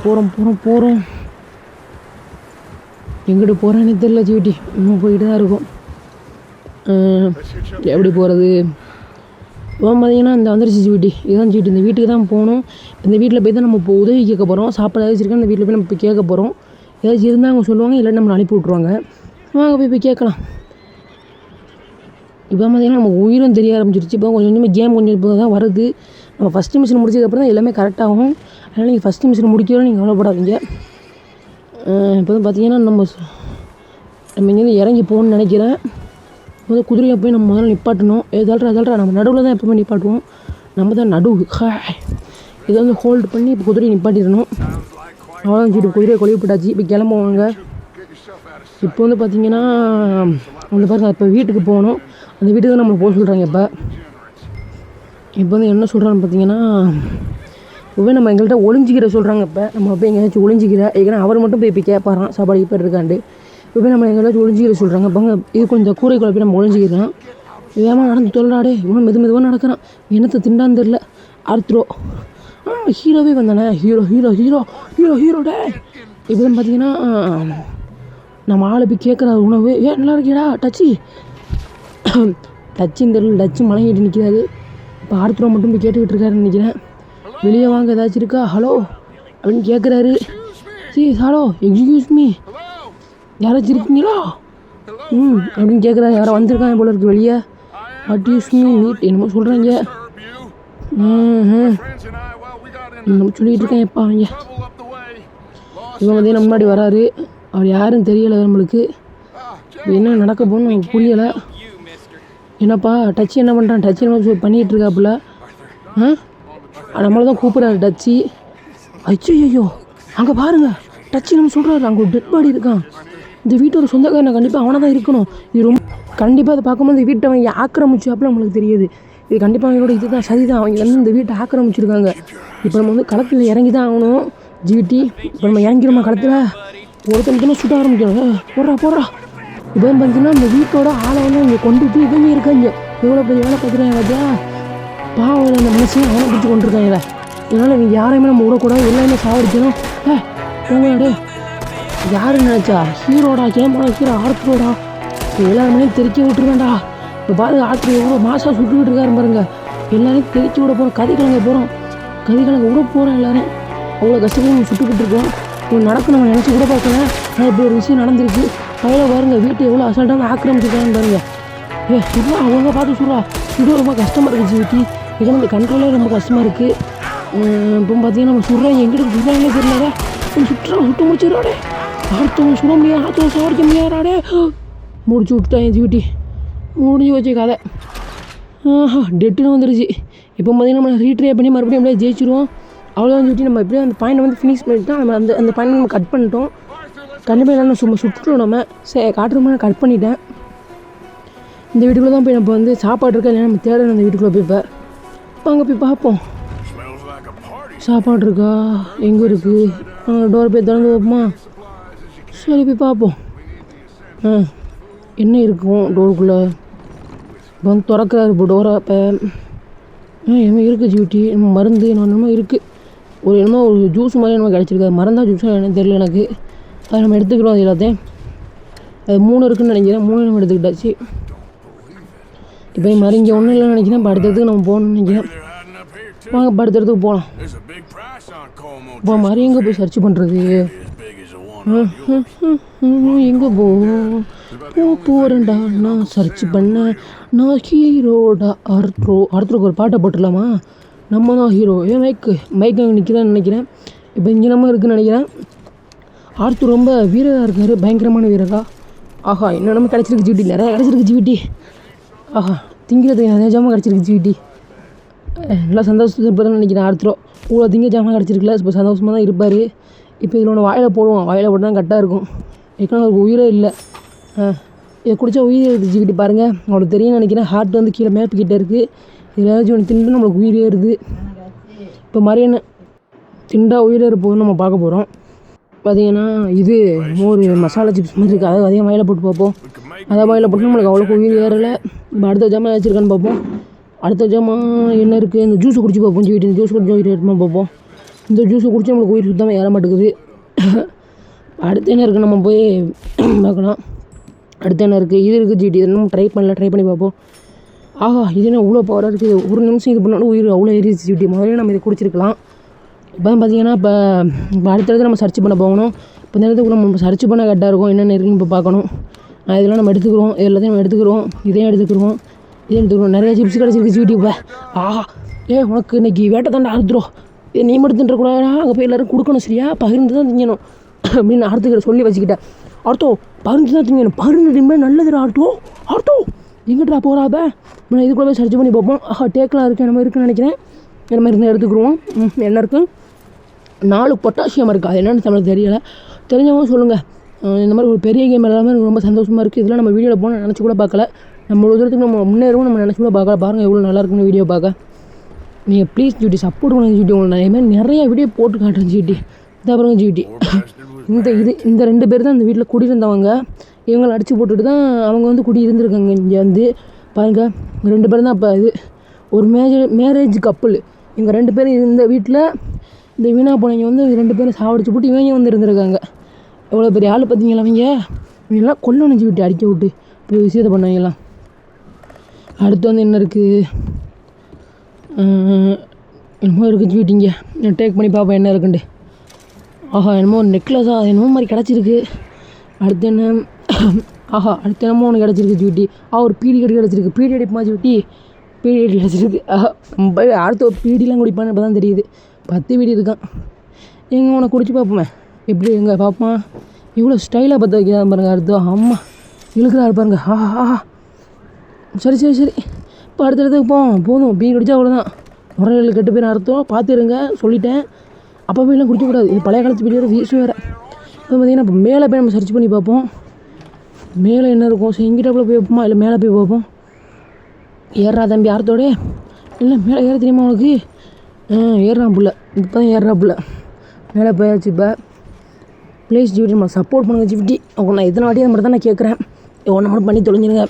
போகிறோம் எங்கிட்ட போகிறேன்னு தெரியல ஜிவிட்டி. இன்னும் போய்கிட்டு தான் இருக்கும். எப்படி போகிறது? இப்போ பார்த்தீங்கன்னா இந்த வந்துருச்சு ஜிவிட்டி. இதுதான் ஜிவிட்டி, இந்த வீட்டுக்கு தான் போகணும். இந்த வீட்டில் போய் தான் நம்ம இப்போ உதவி கேட்க போகிறோம். சாப்பாடு ஏதாச்சும் இருக்கா இந்த வீட்டில் போய் நம்ம போய் கேட்க போகிறோம். ஏதாச்சும் இருந்தால் அவங்க சொல்லுவாங்க, இல்லை நம்மளை அனுப்பி விட்ருவாங்க. வாங்க போய் கேட்கலாம். இப்போ பார்த்தீங்கன்னா நம்ம உயிரும் தெரிய ஆரம்பிச்சிருச்சு. இப்போ கொஞ்சம் கேம் கொஞ்சம் இப்போ தான் வருது. நம்ம ஃபஸ்ட்டு மிஷின் முடிச்சதுக்கப்புறம் தான் எல்லாமே கரெக்டாகும். அதனால் நீங்கள் ஃபஸ்ட்டு மிஷின் முடிக்கிறோம், நீங்கள் கவலைப்படாதீங்க. இப்போ வந்து பார்த்தீங்கன்னா நம்ம இங்கேருந்து இறங்கி போகணுன்னு நினைக்கிறேன். முதல்ல குதிரையை போய் நம்ம முதல்ல நிப்பாட்டணும். எதால்ட்ரா நம்ம நடுவில் தான் எப்பவுமே நிப்பாட்டுவோம். நம்ம தான் நடுவு. இதை வந்து ஹோல்டு பண்ணி இப்போ குதிரையை நிப்பாட்டிடணும். அவ்வளோதான் சொல்லிட்டு குதிரையை கொழுவிப்பட்டாச்சு. இப்போ கிளம்புவாங்க. இப்போ வந்து பார்த்திங்கன்னா அந்த பாருங்க, இப்போ வீட்டுக்கு போகணும். அந்த வீட்டுக்கு தான் நம்ம போக சொல்கிறாங்க. இப்போ வந்து என்ன சொல்கிறான்னு பார்த்தீங்கன்னா, இப்போவே நம்ம எங்கள்கிட்ட ஒளிஞ்சிக்கிற சொல்கிறாங்க. இப்போ நம்ம போய் எங்கேயாச்சும் ஒளிஞ்சிக்கிற, ஏன்னா அவர் மட்டும் போய் கேட்பாரான் சாப்பாடு இப்போ இருக்காண்டு. இப்போ நம்ம எங்கேயாச்சும் ஒளிஞ்சிக்கிற சொல்கிறாங்க. அப்போங்க இது கொஞ்சம் கூரைக்குள்ள போய் நம்ம ஒளிஞ்சிக்கிறோம். வேகமாக நடந்து தொல்றாடே, இவனும் மெதுவாக நடக்கிறான். என்னத்தை திண்டான்னு தெரில. ஆர்த்ரோ ஹீரோவே வந்தானே, ஹீரோ டே. இப்போ தான் பார்த்தீங்கன்னா நம்ம ஆளை போய் கேட்குற உணவு, நல்லா இருக்கியடா டச்சின்னு தெரியல. டச்சு மலையிட்டு நிற்கிறாரு. இப்போ ஆர்த்ரோ மட்டும் போய் கேட்டுக்கிட்டு இருக்காருன்னு நினைக்கிறேன். வெளியே வாங்க, ஏதாச்சும் இருக்கா, ஹலோ அப்படின்னு கேட்குறாரு. ஹலோ எக்ஸ்கியூஸ் மீ, யாராச்சும் இருக்கீங்களா அப்படின்னு கேட்குறாரு. யாரோ வந்திருக்காங்க போல இருக்கு வெளியே. வாட் யூஸ் மீ மீட் என்னமோ சொல்கிறாங்க. நம்ம சொல்லிகிட்டு இருக்கேன். எப்பா அவங்க இவன் வந்து நம்ம முன்னாடி வராரு. அவர் யாருன்னு தெரியலை நம்மளுக்கு. என்ன நடக்க போகணும்னு நமக்கு புரியலை. என்னப்பா டச்சு என்ன பண்ணுறான்? டச்சு என்ன பண்ணிகிட்டு இருக்காப்புல. நம்மளை தான் கூப்பிட்றாரு டச்சு. ஐயோ அங்கே பாருங்கள், டச்சு நம்ம சொல்கிறாரு அங்கே ஒரு டெட் பாடி இருக்கான். இந்த வீட்டோட சொந்தக்காரனை கண்டிப்பாக அவனை தான் இருக்கணும். இது ரொம்ப கண்டிப்பாக அதை பார்க்கும்போது இந்த வீட்டை அவங்க ஆக்கிரமிச்சாப்புல நம்மளுக்கு தெரியுது. இது கண்டிப்பாக அவங்களோட இது தான் சரி தான். அவங்க வந்து இந்த வீட்டை ஆக்கிரமிச்சிருக்காங்க. இப்போ நம்ம வந்து களத்தில் இறங்கி தான் ஆகணும் ஜிவிட்டி. இப்போ நம்ம இறங்கிடுமா களத்தில்? ஒருத்தனுக்கு சுட்ட ஆரம்பிக்கணும். போடுறா. இப்போ பார்த்தீங்கன்னா இந்த வீட்டோட ஆளை வந்து இங்கே கொண்டுட்டு இவங்க இருக்காங்க. எவ்வளோ பெரிய வேலை பார்க்குறாங்க பார்த்தியா? பாவம் அந்த மனுஷன் அவனை பிடிச்சி கொண்டிருக்காங்க. இதனால் இவங்க யாரையுமே நம்ம விடக்கூடாது, எல்லாருமே சாவடிக்கணும். போங்கடே யாரு நினச்சா ஹீரோடா, கேமோட ஹீரோ ஆர்த்ரோடா. எல்லாருமே தெரிக்க விட்டுருவேன்டா. இப்போ பாருங்க ஆற்று எவ்வளோ மாசாக சுட்டுக்கிட்டு இருக்காரு பாருங்க. எல்லாரையும் தெரிக்க விட போகிறோம், கதிக்கிழங்க போகிறோம், கதிக்கிழங்க விட போகிறோம். எல்லாரும் அவ்வளோ கஷ்டப்பட்டு நம்ம சுட்டுக்கிட்டு இருக்கோம். இவங்க நடக்க நம்ம நினச்சி கூட பார்க்கல. ஆனால் இப்படி ஒரு விஷயம் நடந்திருக்கு. அதில் பாருங்க வீட்டை எவ்வளோ அசால்ட்டாக ஆக்கிரமிச்சிருக்காங்க பாருங்க. சுடுறா அவங்க பார்த்து சுடுறா. சுட ரொம்ப கஷ்டமாக இருக்குது ஜீவிட்டி. இதில் இந்த கண்ட்ரோலே ரொம்ப கஷ்டமாக இருக்குது. இப்போ பார்த்தீங்கன்னா நம்ம சுடுறோம், எங்கிட்ட சுடுறாங்களே தெரியல. சுட்டு முடிச்சிடறாடே. அடுத்தவங்க சுட முடியாது, அடுத்தவங்க சாடிக்க முடியாதாடே. முடிச்சு விட்டுட்டான் ஜீவிட்டி. முடிஞ்சு வச்ச கதை. டெட்டுன்னு வந்துருச்சு. இப்போ பார்த்தீங்கன்னா நம்ம ரீட்ரை பண்ணி மறுபடியும் அப்படியே ஜெயிச்சிருவோம். அவ்வளோதான் ஜீவிட்டி. நம்ம எப்படியும் அந்த பாயிண்ட் வந்து ஃபினிஷ் பண்ணிட்டோம். நம்ம அந்த பாயிண்ட் நம்ம கட் பண்ணிட்டோம். கண்டிப்பாக இல்லைன்னா சும்மா சுட்டுட்டோம். நம்ம சரி காட்டுற மாதிரி கட் பண்ணிட்டேன். இந்த வீட்டுக்குள்ளே தான் போய் நம்ம வந்து சாப்பாடு இருக்கா இல்லைன்னா நம்ம தேடணும். அந்த வீட்டுக்குள்ளே போய் இப்போ அங்கே போய் பார்ப்போம். சாப்பாடு இருக்கா, எங்கே இருக்குது, டோர் போய் திறந்து வைப்போமா? சரி போய் பார்ப்போம். என்ன இருக்கும் டோருக்குள்ளே? இப்போ வந்து திறக்கிறாரு இப்போ டோரை. இப்போ என்ன இருக்குது ஜூட்டி? நம்ம மருந்து என்னமோ இருக்குது. என்னமோ ஒரு ஜூஸ் மாதிரி நம்ம கிடச்சிருக்காது. மருந்தா ஜூஸாக என்னன்னு தெரியல எனக்கு. அதை நம்ம எடுத்துக்கிறோம். அது எல்லாத்தையும் அது 3 இருக்குதுன்னு நினைக்கிறேன். 3 நம்ம எடுத்துக்கிட்டாச்சு. இப்போ மாதிரி இங்கே ஒன்றும் இல்லைன்னு நினைக்கிறேன். இப்போ அடுத்ததுக்கு நம்ம போகணும்னு நினைக்கிறேன். வாங்க இப்போ அடுத்ததுக்கு போகலாம். இப்போ மாதிரி எங்கே போய் சர்ச் பண்ணுறது? எங்கே போகிறேன்டா நான் சர்ச் பண்ண. நான் ஹீரோடா. ஆர்த்ரோக்கு ஒரு பாட்டை போட்டுடலாமா? நம்ம தான் ஹீரோ. மைக் அங்கே நிற்கிறான்னு நினைக்கிறேன். இப்போ இங்கே நம்ம இருக்குன்னு நினைக்கிறேன். ஆர்த்தூர் ரொம்ப வீரராக இருக்கார், பயங்கரமான வீரரா. ஆஹா இன்னும் நம்ம கிடச்சிருக்கு ஜிவிட்டி. நிறையா கிடச்சிருக்கு ஜிவிட்டி. ஆஹா திங்கிறதுக்கு நிறைய ஜாமான் கிடச்சிருக்கு ஜிவிட்டி. நல்லா சந்தோஷப்படுறேன்னு நினைக்கிறேன். ஆர்த்ரோ இவ்வளோ திங்க ஜாமான் கிடச்சிருக்குல்ல. இப்போ சந்தோஷமாக தான் இருப்பார். இப்போ இதில் ஒன்று வாயில் போடுவோம். வாயில் போட்டு தான் கரெக்டாக இருக்கும். ஏற்கனவே அவருக்கு உயிரே இல்லை. இதை குடித்தா உயிர் இருக்குது ஜிவிட்டி. பாருங்கள் அவங்களுக்கு தெரியும்னு நினைக்கிறேன். ஹார்ட் வந்து கீழே மேப்பிக்கிட்டே இருக்குது. இதில் ஏதாச்சும் ஒன்று திண்டு நம்மளுக்கு உயிரே இருக்குது. இப்போ மாதிரியான திண்டா உயிரே போகுதுன்னு நம்ம பார்க்க போகிறோம். பார்த்தீங்கன்னா இது மோர் மசாலா சிப்ஸ் மாதிரி இருக்குது. அதை அதிகம் வாயில் போட்டு பார்ப்போம். அதை வாயில் போட்டு நம்மளுக்கு அவ்வளோக்கு உயிர் ஏறலை. இப்போ அடுத்த ஜாமான் வச்சுருக்கான்னு பார்ப்போம். அடுத்த ஜாமான் என்ன இருக்குது? இந்த ஜூஸை குடிச்சு பார்ப்போம் ஜிவிட்டி. இந்த ஜூஸ் குடிச்சு உயிர் ஏறுமா பார்ப்போம். இந்த ஜூஸை குடிச்சு நம்மளுக்கு உயிர் சுத்தமாக ஏற மாட்டேங்குது. அடுத்து என்ன இருக்குது நம்ம போய் பார்க்கலாம். அடுத்து என்ன இருக்குது? இது இருக்குது ஜிவிட்டி. இது இன்னும் ட்ரை பண்ணி பார்ப்போம். ஆஹா இது என்ன இவ்வளோ பவராக இருக்குது. ஒரு நிமிஷம் இது பண்ணாலும் உயிர் அவ்வளோ ஏறிச்சு ஜிவிட்டி. முதல்ல நம்ம இதை குடிச்சிருக்கலாம். இப்போ பார்த்தீங்கன்னா இப்போ அடுத்தடுத்து நம்ம சர்ச் பண்ண போகணும். இப்போ இந்த இடத்துக்கு நம்ம சர்ச் பண்ண கரெக்டாக இருக்கும். என்னென்ன இருக்குன்னு இப்போ பார்க்கணும். இதெல்லாம் நம்ம எடுத்துக்கிறோம். எல்லாத்தையும் நம்ம எடுத்துக்கிறோம். இதையும் எடுத்துக்கிறோம். நிறைய சிப்ஸ் கிடச்சிருக்கு ஜிவிட்டி. இப்போ ஆஹா உனக்கு இன்றைக்கி வேட்டை தாண்டா ஆர்த்ரோ. நீ மட்டும் தின்றக்கூடாதா? அங்கே போய் எல்லோரும் கொடுக்கணும் சரியா? பகிர்ந்து தான் திங்கணும் அப்படின்னு ஆர்த்துக்கிட்ட சொல்லி வச்சுக்கிட்டேன். ஆர்த்தோ பகிர்ந்து தான் திங்கணும். பகிர்ந்து திங்க நல்லதுடா ஆர்த்தோ எங்கிட்டா போகிறாப்ப? நான் இதுக்குள்ளே போய் சர்ச் பண்ணி பார்ப்போம். டேக்கெலாம் இருக்குது. நம்ம இருக்குன்னு நினைக்கிறேன். இந்த மாதிரி இருந்தால் எடுத்துக்கிடுவோம். என்ன இருக்குது? 4 பொட்டாசியம் இருக்குது. அது என்னென்னு தமிழ் தெரியலை. தெரிஞ்சவங்க சொல்லுங்கள். இந்த மாதிரி ஒரு பெரிய கேம் எல்லாமே எனக்கு ரொம்ப சந்தோஷமாக இருக்குது. இதெல்லாம் நம்ம வீடியோவில் போனால் நினச்சி கூட பார்க்கல. நம்ம ஒரு தூரத்துக்கு நம்ம முன்னேறவும் நம்ம நினச்சி கூட பார்க்கல. பாருங்கள் எவ்வளோ நல்லா இருக்குன்னு வீடியோ பார்க்க. நீங்கள் ப்ளீஸ் ஜிவிட்டி சப்போர்ட் பண்ணுங்க ஜிவிட்டி. உங்களுக்கு நிறைய வீடியோ போட்டு காட்டுறேன் ஜிவிட்டி. இதாக பாருங்க ஜிவிட்டி. இந்த 2 பேர் தான் இந்த வீட்டில் குடியிருந்தவங்க. இவங்களை அடித்து போட்டுட்டு தான் அவங்க வந்து குடி இருந்திருக்காங்க. இங்கே வந்து பாருங்கள் 2 பேர் தான். அப்போ இது ஒரு மேரேஜ் கப்புள். இவங்க 2 பேரும் இந்த வீட்டில் இந்த வீணா போனவங்க வந்து 2 பேரும் சாவடிச்சு போட்டு இவங்க வந்து இருந்திருக்காங்க. எவ்வளோ பெரிய ஆள் பார்த்தீங்களா? இவங்கெல்லாம் கொல்லணும் ஜிவிட்டி. அடிக்க விட்டு இப்படி விஷயத்தை பண்ணவங்கலாம். அடுத்து வந்து என்ன இருக்குது? என்னமோ இருக்குது ஜிவிட்டிங்க. டேக் பண்ணி பார்ப்பேன் என்ன இருக்குன்ட்டு. ஆஹா என்னமோ ஒரு நெக்லஸாக அது என்னமோ மாதிரி கிடச்சிருக்கு. அடுத்து என்ன? அடுத்து என்னமோ ஒன்று கிடச்சிருக்கு ஜிவிட்டி. ஒரு பீடி கிடச்சிருக்கு. பீடி அடிப்புமா ஜிவிட்டி? பீடி கிடச்சிருக்கு. அடுத்த பீடிலாம் குடிப்பான்னு இப்போ தான் தெரியுது. 10 பீடி இருக்கான். எங்கே உனக்கு குடிச்சு பார்ப்போமே எப்படி எங்கே பார்ப்போம். இவ்வளோ ஸ்டைலாக பார்த்து வைக்கிறா பாருங்க. அடுத்து அம்மா இழுக்கிறாரு பாருங்க. சரி இப்போ அடுத்தடுத்துக்கு போதும். பீடி குடிச்சா அவ்வளோதான். முறைகள் கெட்டு பேர் அர்த்தம். பார்த்துருங்க சொல்லிட்டேன். அப்போவே எல்லாம் குடிக்கக்கூடாது. இது பழைய காலத்து வீடியோட வீசு வேறு. இப்போ பார்த்தீங்கன்னா இப்போ மேலே போய் நம்ம சர்ச் பண்ணி பார்ப்போம். மேலே என்ன இருக்கும்? செங்கிட்டாப்புல போய் வைப்போமா இல்லை மேலே போய் பார்ப்போம். ஏறா தம்பி ஆர்த்தோட இல்லை மேலே ஏற தெரியுமா உனக்கு? ஏறுறான் புள்ள. இப்போ தான் ஏறுறா புள்ள. மேலே போயாச்சு. இப்போ ப்ளீஸ் ஜிவிட்டி நம்ம சப்போர்ட் பண்ணுங்க ஜிவிட்டி. நான் எத்தனை வாட்டி மட்டும் தான் நான் கேட்குறேன். ஒன்று மட்டும் பண்ணி தொலைஞ்சிருங்க.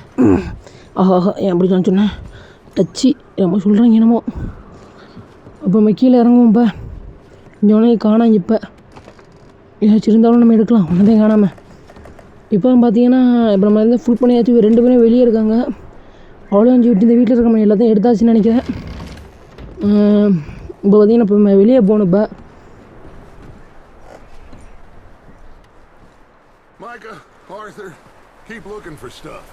ஏன் அப்படி நான் சொன்னேன்? டச்சு என்னமோ சொல்கிறாங்க என்னமோ. அப்போ நம்ம கீழே இறங்குவோம். இப்போ இங்கே ஒன்றே காணாங்க. இப்போ ஏதாச்சும் இருந்தாலும் நம்ம எடுக்கலாம். ஒன்றதே காணாமல் இப்போ பார்த்தீங்கன்னா இப்போ நம்ம வந்து ஃபுல் பண்ணியாச்சு. 2 பேரும் வெளியே இருக்காங்க. அவ்வளோ விட்டு இந்த வீட்டில் இருக்க எல்லாத்தையும் எடுத்தாச்சுன்னு நினைக்கிறேன். இப்போ பார்த்தீங்கன்னா இப்போ வெளியே போகணும். இப்போ Micah, Arthur, keep looking for stuff.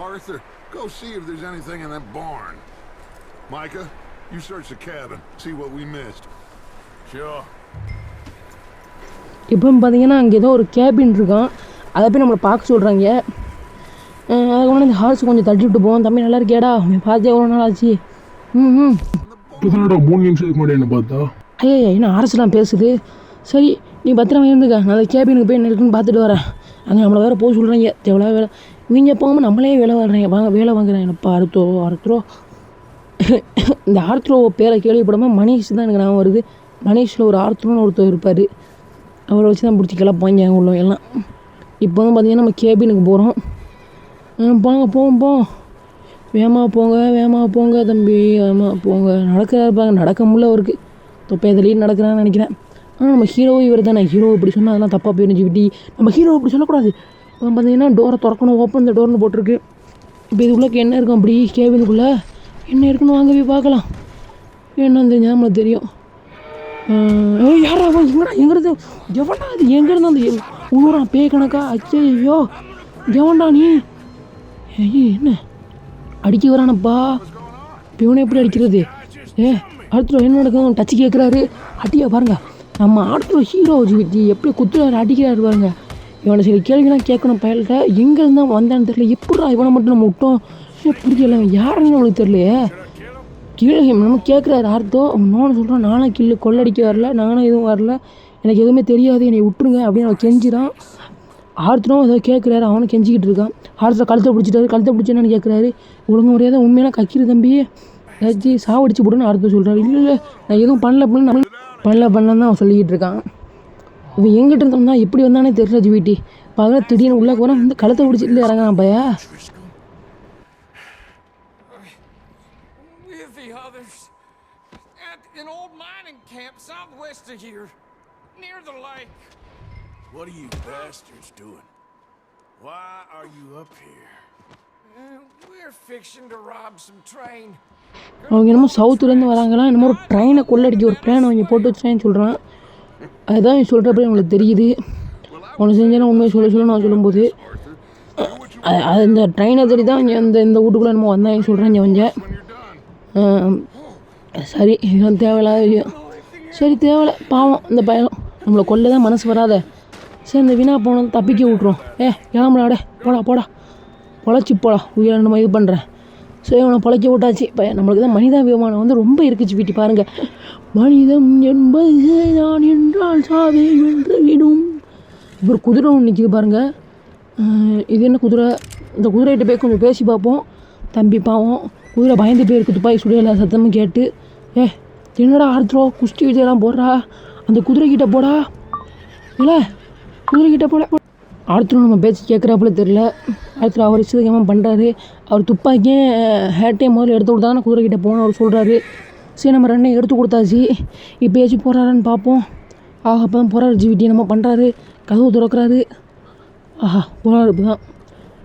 Arthur, go see if there's anything in that barn. Micah, you search the cabin, see what we missed. Sure. இப்போ பார்த்தீங்கன்னா அங்கே ஏதோ ஒரு கேபின் இருக்கான். அதை போய் நம்மளை பார்க்க சொல்கிறாங்க. அதுக்கு முன்னாடி இந்த ஹார்ஸ் கொஞ்சம் தட்டி விட்டு போவோம். தம்பி நல்லா இருக்கியாடா? பார்த்தே எவ்வளோ நாள் ஆச்சு? இப்போதானடா 3 நிமிஷத்துக்கு முன்னாடி என்ன பார்த்தா? ஐயா என்ன ஹார்ஸ்லாம் பேசுது. சரி நீ பத்திரமா இருந்துக்க. நான் அந்த கேபினுக்கு போய் என்ன இருக்குன்னு பார்த்துட்டு வரேன். அங்கே நம்மளை வேறு போக சொல்கிறாங்க. எவ்வளோ வேலை இவங்க போகாமல் நம்மளே வேலை வாங்குறாங்க. வேலை வாங்குறாங்க. என்னப்பா ஆர்த்ரோ இந்த ஆர்த்ரோ பேரை கேள்விப்படாமல் மனிஷ் தான் எனக்கு நான் வருது. மனிஷில் ஒரு ஆர்த்ரோன்னு ஒருத்தர் இருப்பார். அவரை வச்சு தான் பிடிச்சி கிளப்பாங்க உள்ள எல்லாம். இப்போ வந்து பார்த்திங்கன்னா நம்ம கேபினுக்கு போகிறோம். போவோம். வேகமாக போங்க தம்பி, வேகமாக போங்க. நடக்கிறாருப்பாங்க, நடக்க முடியல அவருக்கு. தொப்பையதுலேயும் நடக்கிறான்னு நினைக்கிறேன். ஆனால் நம்ம ஹீரோவும் இவர் தானே. ஹீரோ இப்படி சொன்னால் அதெல்லாம் தப்பாக போயிருந்துச்சு விட்டி. நம்ம ஹீரோ இப்படி சொல்லக்கூடாது. இப்போ பார்த்தீங்கன்னா டோரை திறக்கணும். ஓப்பன் இந்த டோர்னு போட்டிருக்கு. இப்போ இதுக்குள்ளே என்ன இருக்கும்? அப்படி கேபினுக்குள்ளே என்ன இருக்குன்னு வாங்க போய் பார்க்கலாம். என்னன்னு தெரிஞ்சால் நம்மளுக்கு தெரியும். யாரா எங்கிறது? எவன்டா அது? எங்கேருந்து அந்த உள்ளூரா பேய் கணக்கா? ஐயோ எவன்டா நீ? என்ன அடிக்க வரானப்பா? பிவனை எப்படி அடிக்கிறது? அடுத்த என்ன நடக்கும்? டச்சு கேட்குறாரு. அடியா பாருங்க. நம்ம அடுத்த ஹீரோ விட்டி எப்படி குத்துறாரு, அடிக்கிறாரு பாருங்க. இவனை சில கேள்விலாம் கேட்கணும் பயல்கிட்ட. எங்கேருந்து தான் வந்தான்னு தெரியல. எப்படா இவனை மட்டும் நம்ம விட்டோம்? பிடிக்கல. யாருன்னு நம்மளுக்கு தெரியலையே. கீழே நம்ம கேட்குறாரு ஆர்த்தோ. இன்னொன்று சொல்கிறான், நானும் கொள்ளடிக்க வரல, நானும் எதுவும் வரல, எனக்கு எதுவுமே தெரியாது, என்னை விட்டுருங்க அப்படின்னு அவன் கெஞ்சிடான். ஆர்த்தனும் ஏதோ கேட்குறாரு. அவனும் கெஞ்சிக்கிட்டு இருக்கான். ஆர்த்தரை கழுத்தை பிடிச்சி என்னன்னு கேட்குறாரு. ஒழுங்கு முறையாக தான் உண்மையான கக்கிற தம்பி ஏதாச்சும் சாவடிச்சு போடுன்னு ஆர்த்தோ சொல்கிறாரு. இல்லை நான் எதுவும் பண்ணலன்னு தான் அவன் சொல்லிக்கிட்டு இருக்கான். இவன் எங்கிட்ட இருந்தோம்னா எப்படி வந்தானே தெரியல ஜிவிட்டி. பார்க்க திடீர்னு உள்ளே போகிறான். வந்து கழுத்தை பிடிச்சிட்டு இறங்கான் பையா. An old mining camp southwest of here, near the lake. What are you bastards doing? Why are you up here? We're fixing to rob some train. அவங்க என்னமோ சவுத்துலேருந்து வராங்களாம். என்னமோ ஒரு ட்ரெயினை கொள்ளடிக்க ஒரு பிளான் அவங்க போட்டு வச்சுட்டேன்னு சொல்கிறான். அதுதான் சொல்கிறப்ப உங்களுக்கு தெரியுது. ஒன்று செஞ்சேன்னா உண்மையை சொல்ல நான் சொல்லும்போது அது இந்த ட்ரெயினை தேடி தான் இங்கே இந்த வீட்டுக்குள்ளே என்னமோ வந்தாங்க சொல்கிறாங்க கொஞ்சம். சரி இதெல்லாம் தேவையில்லாத விஷயம். சரி தேவையில்ல, பாவம் இந்த பயம். நம்மளை கொல்ல தான் மனசு வராத. சரி இந்த வீணா போனது தப்பிக்க விட்ருவோம். கிளம்புடாடே, போடா பொழைச்சி போடா. உயிரை நம்ம இது பண்ணுறேன். சரி அவனை பொழைக்க விட்டாச்சு. பையன் நம்மளுக்கு தான் மனிதாபிமானம் வந்து ரொம்ப இருக்குச்சு வீட்டி பாருங்கள். மனிதம் என்பது நான் என்றால் சாவே என்று விடும். இப்போ ஒரு குதிரை ஒன்று நிற்கிது பாருங்கள். இது என்ன குதிரை? இந்த குதிரைகிட்ட போய் கொஞ்சம் பேசி பார்ப்போம். தம்பி பாவம் குதிரை பயந்து போயிருக்கு. துப்பாக்கி சுடையில சத்தமும் கேட்டு. என்னடா ஆர்த்ரோ குஸ்தி விஜயெல்லாம் போடுறா? அந்த குதிரைக்கிட்ட போடா. இல்லை குதிரைக்கிட்ட போட. ஆர்த்ரோ நம்ம பேச்சு கேட்குறாப்புல தெரில. ஆர்த்ரோ அவர் இஷ்டத்துக்கு பண்ணுறாரு. அவர் துப்பாக்கியும் ஹேட்டையும் முதல்ல எடுத்து கொடுத்தாங்கன்னா குதிரைக்கிட்ட போகணும் அவர் சொல்கிறாரு. சரி நம்ம 2 எடுத்து கொடுத்தாச்சு. இப்போயாச்சும் போகிறாரான்னு பார்ப்போம். அப்போ தான் போகிறாரு ஜிவிட்டி. நம்ம பண்ணுறாரு. கதவு திறக்கிறாரு. போகிறாரு. இப்போ தான்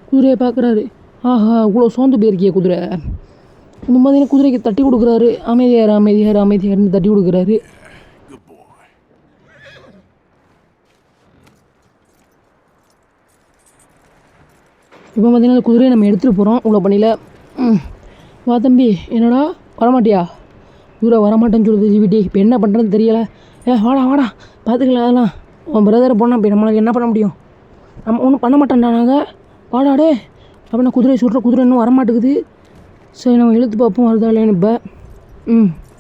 குதிரையை பார்க்குறாரு. இவ்வளோ சோர்ந்து போயிருக்கிய குதிரை. இந்த மாதிரி குதிரைக்கு தட்டி கொடுக்குறாரு. அமைதியாருன்னு தட்டி கொடுக்குறாரு. இப்போ பார்த்தீங்கன்னா குதிரையை நம்ம எடுத்துகிட்டு போகிறோம் உள்ள பண்ணியில். வா தம்பி, என்னடா வரமாட்டியா? குதிரை வரமாட்டேன்னு சொல்லுது ஜிவிட்டி. இப்போ என்ன பண்ணுறதுன்னு தெரியலை. வாடா பார்த்துக்கலாம். அதெல்லாம் உன் பிரதரை போனால் இப்போ நம்மளுக்கு என்ன பண்ண முடியும்? நம்ம ஒன்றும் பண்ண மாட்டோம்டா நாங்கள். வாடாடே அப்படின்னா குதிரை சுடுற குதிரை இன்னும் வரமாட்டேங்குது. சரி நம்ம இழுத்து பார்ப்போம் வருதா இல்லைன்னு. இப்போ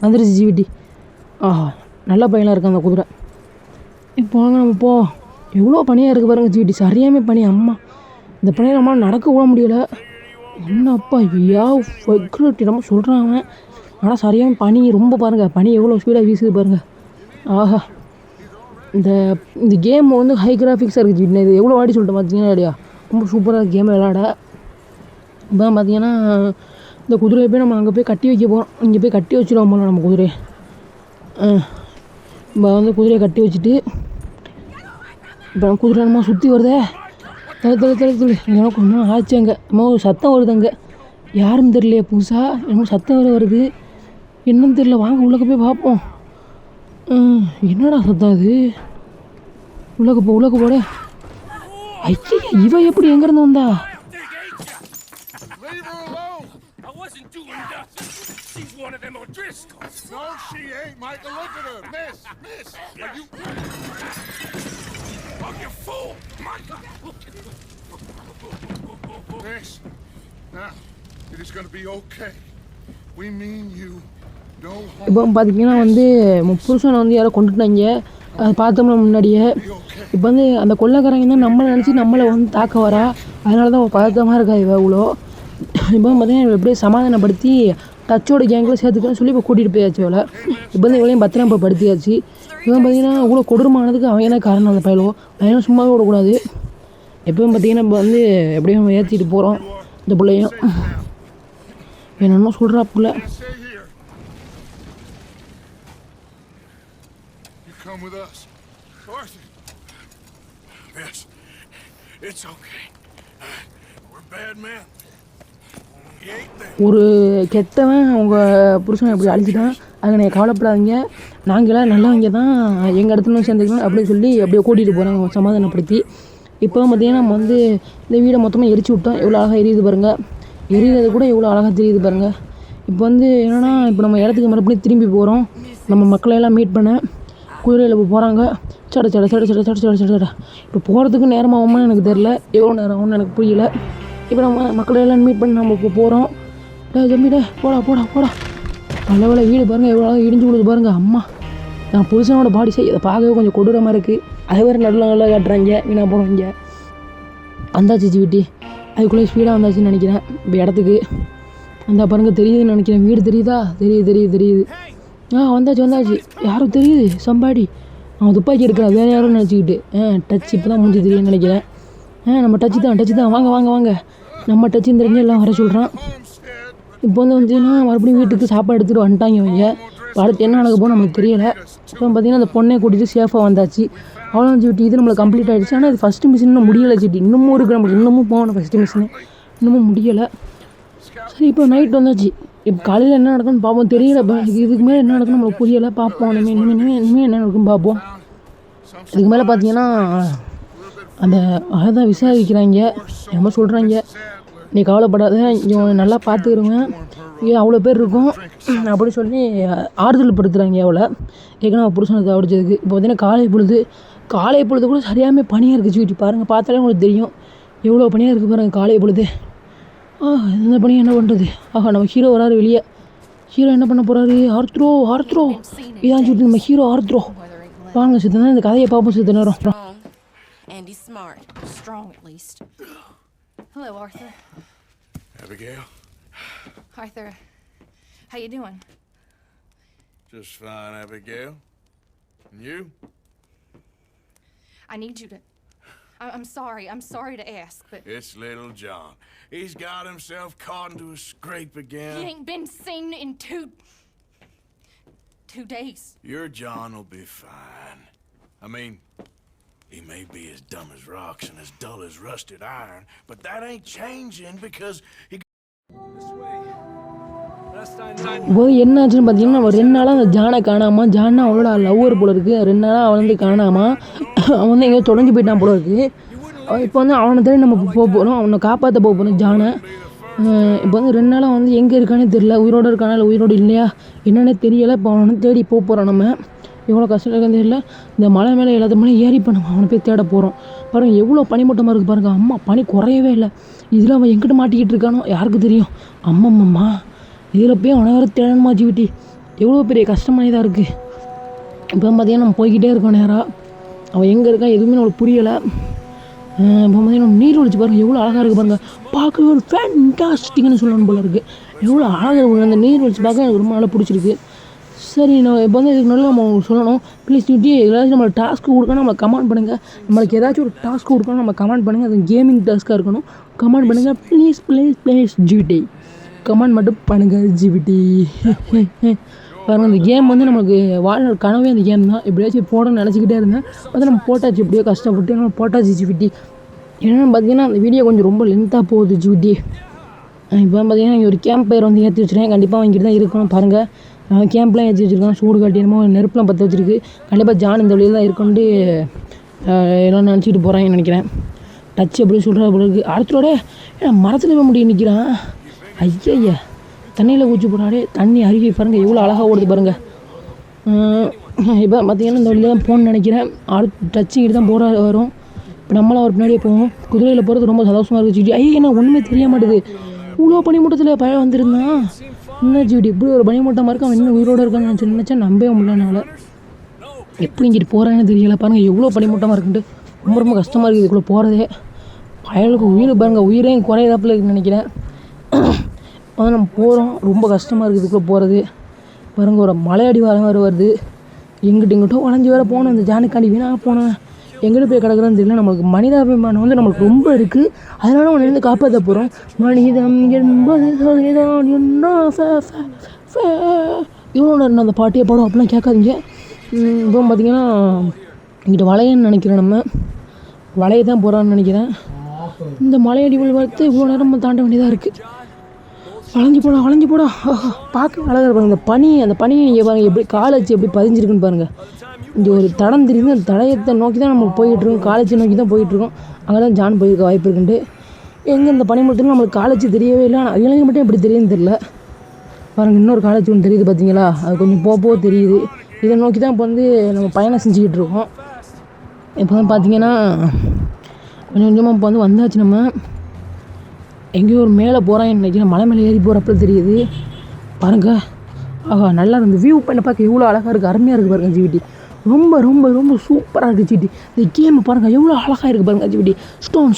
வந்துருச்சு ஜிவிட்டி. நல்ல பையனாக இருக்குது அந்த குதிரை. இப்போ வாங்க நம்ம போ. எவ்வளோ பனியாக இருக்குது பாருங்க ஜிவிட்டி. சரியாமே பனி. அம்மா இந்த பனியை நம்மளால் நடக்க கூட முடியலை. என்னப்பா செக்யூரிட்டி நம்ம சொல்கிறாங்க. ஆனால் சரியான பனி ரொம்ப பாருங்கள். பனி எவ்வளோ ஸ்பீடாக வீசுது பாருங்கள். இந்த கேம் வந்து ஹை கிராஃபிக்ஸாக இருக்குது ஜிவிட்டி. இது எவ்வளோ வாடி சொல்லிட்டு பார்த்தீங்கன்னா இல்லையா? ரொம்ப சூப்பராக கேம் விளையாட. இப்போ பார்த்தீங்கன்னா இந்த குதிரையை போய் நம்ம அங்கே போய் கட்டி வைக்க போகிறோம். இங்கே போய் கட்டி வச்சுருவோம் போல நம்ம குதிரையை. இப்போ வந்து குதிரையை கட்டி வச்சுட்டு இப்போ குதிரை என்னமோ சுற்றி வருதே, தள்ளு எனக்கு ஒன்றும் ஆச்சு. அங்கே என்னமோ சத்தம் வருது, அங்கே யாருன்னு தெரியலையே, புதுசாக என்னமோ சத்தம் வருது, என்னன்னு தெரியல. வாங்க உள்ளே போய் பார்ப்போம். என்னடா சத்தம் அது? உள்ளக்கு போட. ஐயா, இவ எப்படி எங்கேருந்து வந்தா? Leave her alone! I wasn't doing nothing. She's one of them O'Driscolls. No, she ain't, Michael. Look at her. Miss. Are you... Oh, you fool! Michael! Miss. Now, it is going to be okay. We mean you no harm. இப்போ பார்த்தீங்கன்னா வந்து புருஷனை வந்து யாரோ கொண்டுட்டாங்க, அதை பார்த்தோம்னா முன்னாடியே. இப்போ வந்து அந்த கொள்ளைக்காரங்க தான் நம்மளை நினச்சி நம்மளை வந்து தாக்க வரா, அதனால தான் பதட்டமாக இருக்கா இவ இவ்வளோ. இப்போ பார்த்தீங்கன்னா எப்படியே சமாதானப்படுத்தி டச்சோட கேங்கில் சேர்த்துக்கன்னு சொல்லி இப்போ கூட்டிகிட்டு போயாச்சு இவளை. இப்போ வந்து இவளையும் பத்திரம் இப்போ படுத்தியாச்சு. இவன் பார்த்தீங்கன்னா இவ்வளோ கொடூரமானதுக்கு அவன் என்ன காரணம்? அந்த பையனும் சும்மாவே விடக்கூடாது. எப்பவும் பார்த்தீங்கன்னா இப்போ வந்து எப்படியும் ஏற்றிட்டு போகிறோம் இந்த பிள்ளையும். என்னென்னமோ சொல்கிறா பிள்ளை. Stay here. You come with us. Arthur. Yes, it's okay. We're bad men. He ain't there. ஒரு கெட்டவன் அவங்க புருஷனை எப்படி அழிச்சிட்டான், அதுக்கு நீங்கள் கவலைப்படாதீங்க, நாங்களாம் நல்லவங்க தான், எங்கள் இடத்துல சேர்ந்துக்கணும் அப்படின்னு சொல்லி அப்படியே கூட்டிகிட்டு போகிறாங்க சமாதானப்படுத்தி. இப்போ பார்த்தீங்கன்னா நம்ம வந்து இந்த வீடை மொத்தமாக எரிச்சு விட்டோம். எவ்வளோ அழகாக எரியுது பாருங்கள், எரியுறது கூட எவ்வளோ அழகாக தெரியுது பாருங்கள். இப்போ வந்து என்னென்னா இப்போ நம்ம இடத்துக்கு மறுபடியும் திரும்பி போகிறோம். நம்ம மக்களையெல்லாம் மீட் பண்ண குதிரையில் இப்போ போகிறாங்க. சட சட சட சட சட சட சட. இப்போ போகிறதுக்கு நேரமாகுமான்னு எனக்கு தெரில, எவ்வளோ நேரம் ஆகும்னு எனக்கு புரியல. இப்போ நம்ம மக்களையெல்லாம் மீட் பண்ணி நம்ம இப்போ போகிறோம். ஜம்பிடே போடா. நல்ல வீடு பாருங்கள் எவ்வளோ அழகாக இடிஞ்சு கொடுத்து பாருங்கள். அம்மா, நான் புருஷனோட பாடி இதை பார்க்கவே கொஞ்சம் கொடூரமாக இருக்குது. அதே வேறு நல்லா காட்டுறாங்க, வீணாக போனவங்க. வந்தாச்சு ஜிவிட்டி, அதுக்குள்ளே ஸ்பீடாக வந்தாச்சுன்னு நினைக்கிறேன். இப்போ இடத்துக்கு அந்த பாருங்கள் தெரியுதுன்னு நினைக்கிறேன். வீடு தெரியுதா? தெரியுது. வந்தாச்சு. யாரும் தெரியுது, சம்பாடி. அவன் துப்பாக்கி எடுக்கிறான், வேறு யாரும் நினச்சிக்கிட்டு. டச் இப்போ தான் முடிஞ்சு தெரியும்னு நினைக்கிறேன். நம்ம டச்சு தான். வாங்க. நம்ம டச்சுன்னு தெரிஞ்சு எல்லாம் வர சொல்கிறான். இப்போ வந்துன்னா மறுபடியும் வீட்டுக்கு சாப்பாடு எடுத்துகிட்டு வந்துட்டாங்க அவங்க. அடுத்து என்ன நடக்க போகணும் நமக்கு தெரியலை. இப்போ பார்த்தீங்கன்னா அந்த பொண்ணை கூட்டிகிட்டு சேஃபாக வந்தாச்சு. அவ்வளோ ஜிவிட்டி, இது நம்மளுக்கு கம்ப்ளீட் ஆகிடுச்சு. ஆனால் இது ஃபஸ்ட்டு மிஷின் இன்னும் முடியலை ஜிவிட்டி, இன்னமும் இருக்குது நம்மளுக்கு, இன்னமும் போகணும் ஃபஸ்ட்டு மிஷினு, இன்னமும் முடியலை. சரி, இப்போ நைட் வந்தாச்சு. இப்போ காலையில் என்ன நடக்குன்னு பார்ப்போம். தெரியல, இதுக்கு மேலே என்ன நடக்குன்னு நம்மளுக்கு புரியலை. பார்ப்போம், இனிமேல் என்ன நடக்குன்னு பார்ப்போம். இதுக்கு மேலே பார்த்தீங்கன்னா அந்த அதான் விசாரிக்கிறாங்க, என்னமோ சொல்கிறாங்க. நீ கவலைப்படாத, இங்கே நல்லா பார்த்துக்கிறவங்க அவ்வளோ பேர் இருக்கும் அப்படின்னு சொல்லி ஆறுதல் படுத்துகிறாங்க. அவளை ஏற்கனவே புருஷனை தவிர்த்ததுக்கு. இப்போ பார்த்தீங்கன்னா காலை பொழுது கூட சரியாமல் பனியாக இருக்குது ஜிவிட்டி. பாருங்கள், பார்த்தாலே உங்களுக்கு தெரியும் எவ்வளோ பனியாக இருக்குது பாருங்கள் காலை பொழுது. இந்த பனியை என்ன பண்ணுறது? நம்ம ஹீரோ வராரு வெளியே. ஹீரோ என்ன பண்ண போகிறாரு? ஆர்த்ரோ இதான் ஜிவிட்டி, நம்ம ஹீரோ ஆர்த்ரோ. வாங்க சித்தனா, இந்த கதையை பார்ப்போம் சித்த நேரம். And he's smart. Strong, at least. Hello, Arthur. Abigail? Arthur, how you doing? Just fine, Abigail. And you? I need you to... I'm sorry to ask, but... It's little John. He's got himself caught into a scrape again. He ain't been seen in two days. Your John will be fine. I mean, he may be as dumb as rocks and as dull as rusted iron, but that ain't changing because he... இப்போ என்னாச்சுன்னு பார்த்தீங்கன்னா, நம்ம 2 நாளாக அந்த ஜானை காணாமல், ஜான்னா அவளோட lover போல இருக்குது. 2 நாளாக அவன் வந்து காணாமல், அவன் வந்து எங்கேயோ தொலைஞ்சு போயிட்டான் போல இருக்குது. இப்போ வந்து அவனை தேடி நம்ம போக போகிறோம், அவனை காப்பாற்ற போக போகிறோம் ஜானை. இப்போ வந்து 2 நாளாக வந்து எங்கே இருக்கானே தெரியல, உயிரோடு இருக்கானா இல்லை உயிரோடு இல்லையா என்னன்னே தெரியலை. இப்போ அவனை தேடி போக போகிறோம். நம்ம எவ்வளோ கஷ்டம் இருக்குன்னு தெரியல. இந்த மலை மேலே எல்லாத்த மேலே ஏறி இப்போ நம்ம அவனை போய் தேட போகிறோம். பாருங்கள் எவ்வளோ பனிமூட்டமாக இருக்குது பாருங்கள். அம்மா, பனி குறையவே இல்லை. இதில் அவன் எங்கிட்ட மாட்டிக்கிட்டு இருக்கானோ யாருக்கு தெரியும். அம்மம்மா, இதில் போய் அவனை வேறு தேடணுமா ஜிவிட்டி, எவ்வளோ பெரிய கஷ்டமாக இதாக இருக்குது. இப்போ பார்த்தீங்கன்னா நம்ம போய்கிட்டே இருக்கோம் நேராக. அவன் எங்கே இருக்கான் எதுவுமே நம்மளுக்கு புரியலை. இப்போ பார்த்தீங்கன்னா நீர்வீழ்ச்சி பாருங்கள் எவ்வளோ அழகாக இருக்குது பாருங்கள். பார்க்கவே ஒரு ஃபேன்டாஸ்டிக்னு சொல்லணும் போல இருக்குது. எவ்வளோ அழகாக இருக்குது அந்த நீர்வீழ்ச்சி பார்க்க எனக்கு ரொம்ப நல்லா பிடிச்சிருக்கு. சரி, நான் இப்போ வந்து இதுக்கு நல்லா நம்ம சொல்லணும். ப்ளீஸ் ஜிவிட்டி, ஏதாச்சும் நம்மளுக்கு டாஸ்க்கு கொடுக்கணும், நம்மளை கமெண்ட் பண்ணுங்கள். நம்மளுக்கு ஏதாச்சும் ஒரு டாஸ்க்கு கொடுக்கணும், நம்ம கமெண்ட் பண்ணுங்கள். அது கேமிங் டாஸ்க்காக இருக்கணும், கமெண்ட் பண்ணுங்கள் ப்ளீஸ் ஜிவிட்டி. கமெண்ட் மட்டும் பண்ணுங்கள் ஜிவிட்டி. பாருங்கள் இந்த கேம் வந்து நம்மளுக்கு வாழ்நாள் கனவே அந்த கேம் தான். எப்படியாச்சும் போடணும்னு நினச்சிக்கிட்டே இருந்தேன். அது நம்ம போட்டாச்சு, எப்படியோ கஷ்டப்பட்டு நம்ம போட்டாச்சு ஜிவிட்டி. என்னென்னு பார்த்தீங்கன்னா அந்த வீடியோ கொஞ்சம் ரொம்ப லென்த்தாக போகுது ஜிவிட்டி. இப்போ பார்த்தீங்கன்னா இங்கே ஒரு கேம்ப் ஃபயர் வந்து ஏற்றி வச்சுருக்கேன். கண்டிப்பாக வாங்கிட்டு தான் இருக்கணும். பாருங்கள் கேம்ப்லாம் ஏற்றி வச்சுருக்கேன். சூடு காட்டி என்னமோ நெருப்புலாம் பற்ற வச்சுருக்கு. கண்டிப்பாக ஜான் இந்த வழியில் தான் இருக்குன்ட்டு எல்லாம் நினச்சிட்டு போகிறாங்கன்னு நினைக்கிறேன். டச் எப்படி சொல்கிற போல இருக்குது. அடுத்தோட மரத்தில் போய் முடிய நிற்கிறான். ஐயா தண்ணியில் ஊற்றி போடாடே. தண்ணி அருகே பாருங்கள் எவ்வளோ அழகாக ஓடுது பாருங்கள். இப்போ பார்த்தீங்கன்னா இந்த வழியில் தான் போகணுன்னு நினைக்கிறேன். அடுத்து டச்சிங்கிட்டு தான் போகிற வரும். இப்போ நம்மளாம் அவர் பின்னாடியே போவோம். குதிரையில் போகிறது ரொம்ப சந்தோஷமாக இருக்குது ஜிடி. என்ன ஒன்றுமே தெரிய மாட்டேது. இவ்வளோ பனிமூட்டத்தில் பயம் வந்திருந்தான். என்ன ஜிடி இப்படி ஒரு பனிமூட்டமாக இருக்கு, அவன் இன்னும் உயிரோடு இருக்கான்னு நினச்சா நம்பவே முடியல என்னால். எப்படி இங்கிட்டு போகிறான்னு தெரியல. பாருங்கள் எவ்வளோ பனிமூட்டமாக இருக்குன்ட்டு ரொம்ப ரொம்ப கஷ்டமாக இருக்குது இதுக்குள்ளே போகிறதே. பயலுக்கு உயிர் பாருங்கள், உயிரையும் குறையிறப்பில் இருக்குன்னு நினைக்கிறேன். அதான் நம்ம போகிறோம், ரொம்ப கஷ்டமாக இருக்குது இதுக்குள்ளே போகிறது. பாருங்க ஒரு மலையடி வர வருது. எங்கிட்ட இங்கிட்டும் வளைஞ்சி வேறு போகணும். இந்த ஜானுக்காண்டி வீணாக போனேன். எங்கிட்ட போய் கிடக்குறான்னு தெரியல. நம்மளுக்கு மனிதாபிமானம் வந்து நம்மளுக்கு ரொம்ப இருக்குது. அதனால நம்ம இருந்து காப்பாற்ற போகிறோம். மனிதம் என்பது என்ன இவ்வளோ நேரம் அந்த பாட்டியை பாடும் அப்படிலாம் கேட்காதீங்க. இப்போ பார்த்திங்கன்னா இங்கிட்ட வளையன்னு நினைக்கிறேன். நம்ம வளைய தான் போகிறான்னு நினைக்கிறேன். இந்த மலையடி வளர்த்து இவ்வளோ நேரம் நம்ம தாண்ட வேண்டியதாக இருக்குது. வளைஞ்சு போடா பார்க்க அழகாக இருப்பாங்க. அந்த பனியை நீங்கள் பாருங்கள் எப்படி காலை வச்சு எப்படி பதிஞ்சிருக்குன்னு பாருங்கள். இங்கே ஒரு தடம் தெரியுது. அந்த தடயத்தை நோக்கி தான் நம்ம போயிட்டுருக்கோம். காலேஜை நோக்கி தான் போயிட்டுருக்கோம். அங்கே தான் ஜான் போயிருக்க வாய்ப்பு இருக்குன்ட்டு. எங்கே இந்த பனிமூட்டத்தில் நம்மளுக்கு காலேஜ் தெரியவே இல்லை. ஆனால் இளைஞர் மட்டும் எப்படி தெரியுதுன்னு தெரியல. பாருங்கள் இன்னொரு காலேஜ் ஒன்று தெரியுது பார்த்தீங்களா. அது கொஞ்சம் போக தெரியுது. இதை நோக்கி தான் இப்போ வந்து நம்ம பயணம் செஞ்சுக்கிட்டு இருக்கோம். இப்போ வந்து பார்த்திங்கன்னா கொஞ்சம் கொஞ்சமாக இப்போ வந்து வந்தாச்சு. நம்ம எங்கேயோ ஒரு மேலே போகிறாங்கன்னு நினைக்கிறேன். மலை மேலே ஏறி போகிறப்ப தெரியுது பாருங்கள். நல்லா இந்த வியூ பண்ண பார்க்க எவ்வளோ அழகாக இருக்குது, அருமையாக இருக்குது பாருங்கள் ஜிவிட்டி. ரொம்ப ரொம்ப ரொம்ப சூப்பராக இருக்குது ஜிவிட்டி. இந்த கேம் பாருங்கள் எவ்வளோ அழகாக இருக்குது பாருங்கள் ஜிவிட்டி. ஸ்டோன்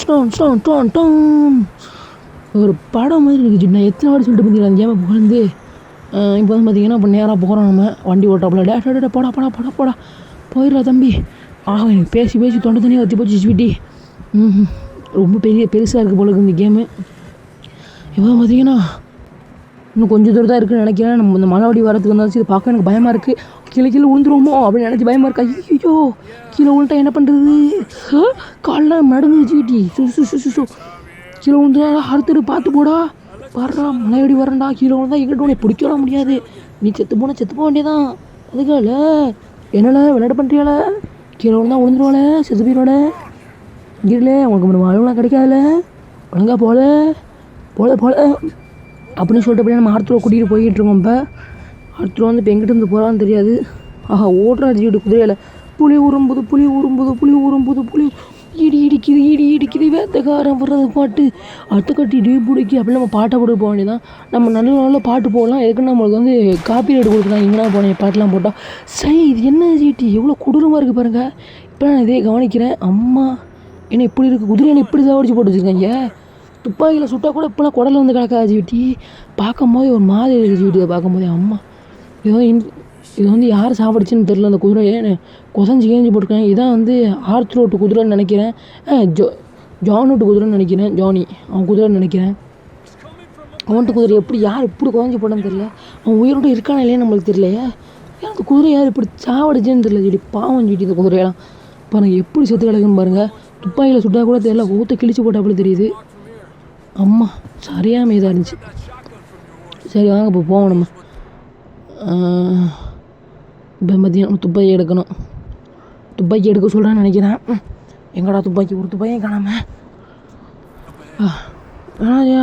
ஒரு படம் மாதிரி இருக்குது ஜிவிட்டி. நான் எத்தனை வாட்டி சொல்லிட்டு பார்த்தீங்களா அந்த கேமை புகழ்ந்து. இப்போ வந்து பார்த்திங்கன்னா இப்போ நேராக போகிறோம். நம்ம வண்டி ஓட்டாப்புல போடா போயிடுறா தம்பி. எனக்கு பேசி தொண்டை தண்ணியாக வற்றி போச்சு ஜிவிட்டி. ரொம்ப பெருசாக இருக்குது போல இருக்குது இந்த கேமு. இப்போ பார்த்திங்கன்னா இன்னும் கொஞ்சம் தூரம் தான் இருக்குதுன்னு நினைக்கிறேன். நம்ம இந்த மலைவடி வரத்துக்கு வந்தாச்சு. இது பார்க்க எனக்கு பயமாக இருக்குது. கீழே விழுந்துருவோமோ அப்படின்னு நினச்சி பயமாக இருக்கா. ஐயோ கீழே விழுந்துட்டா என்ன பண்ணுறது. காலெலாம் நடுங்கு ஜிவிட்டி. கீழே விழுந்துடா அடுத்தது பார்த்து போடா. வர்றா மலையடி வரண்டா. கீழே விழுந்தா எங்கிட்ட உடனே பிடிக்கலாம் முடியாது. நீ செத்து போக வேண்டியதான். அதுக்கால என்னல விளையாட பண்ணுறியால. கீழே விழுந்தா விழுந்துருவாள, செத்து போயிடுவாள. கீழே உனக்கு வாழ்வுலாம் கிடைக்காதுல. ஒழுங்கா போல அப்படின்னு சொல்லிட்டு அப்படியே நம்ம ஆர்த்தூரை கூட்டிகிட்டு போய்கிட்டு இருக்கோம். இப்போ ஆர்த்தூர் வந்து இப்போ எங்கிட்ட இருந்து போகிறான்னு தெரியாது. ஓடுறா ஜிவிட்டி குதிரையில். புளி ஊறும்போது இடி இடிக்குது வேத்தக்காரன் வர்றது பாட்டு அத்தை கட்டி பிடிக்கி அப்படின்னு நம்ம பாட்டை போட்டு போக வேண்டியதான். நம்ம நல்ல பாட்டு போகலாம். எதுக்குன்னு நம்மளுக்கு வந்து காப்பி ரைட் கொடுக்கலாம். எங்கன்னா போனேன் பாட்டெலாம் போட்டால் சரி. இது என்ன ஜிவிட்டி எவ்வளோ கொடூரமாக இருக்குது பாருங்கள். இப்போ நான் இதே கவனிக்கிறேன். அம்மா என்ன இப்படி இருக்குது. குதிரை என்ன இப்படி சாவடிச்சு போட்டு வச்சுருக்காங்க. துப்பாக்கியில் சுட்டால் கூட இப்போலாம் குடலில் வந்து கிடக்காது ஜிவிட்டி. பார்க்கும்போது ஒரு மாதிரி இருக்குது ஜிவிட்டி. அதை பார்க்கும்போதே அம்மா இது வந்து யார் சாப்பிடுச்சுன்னு தெரில. அந்த குதிரையை கொசஞ்சு கேஞ்சி போட்டிருக்காங்க. இதான் வந்து ஆர்த்ரோட்டு குதிரைன்னு நினைக்கிறேன். ஜானோட்டு குதிரைன்னு நினைக்கிறேன். ஜானி அவன் குதிரைன்னு நினைக்கிறேன். அவன்ட்டு குதிரை யார் இப்படி குறைஞ்சி போட்டான்னு தெரில. அவன் உயிரோடு இருக்கானா இல்லையா நம்மளுக்கு தெரியலையே. எனக்கு குதிரை யார் இப்படி சாவடிச்சுன்னு தெரியல ஜிடி. பாவம் ஜிடி இந்த குதிரையெல்லாம் பாருங்கள் எப்படி செத்து கிடக்குன்னு பாருங்கள். துப்பாக்கியில் சுட்டால் கூட தெரியல. ஊற்ற கிழிச்சு போட்டாப்புல தெரியுது. அம்மா சரியாக இதாக இருந்துச்சு. சரி வாங்க இப்போ போவோம். நம்ம இப்போ மதியம் துப்பாக்கி எடுக்கணும். துப்பாக்கி எடுக்க சொல்கிறான்னு நினைக்கிறேன். எங்கடா துப்பாக்கி, ஒரு துப்பாக்கியும் காணாமல்.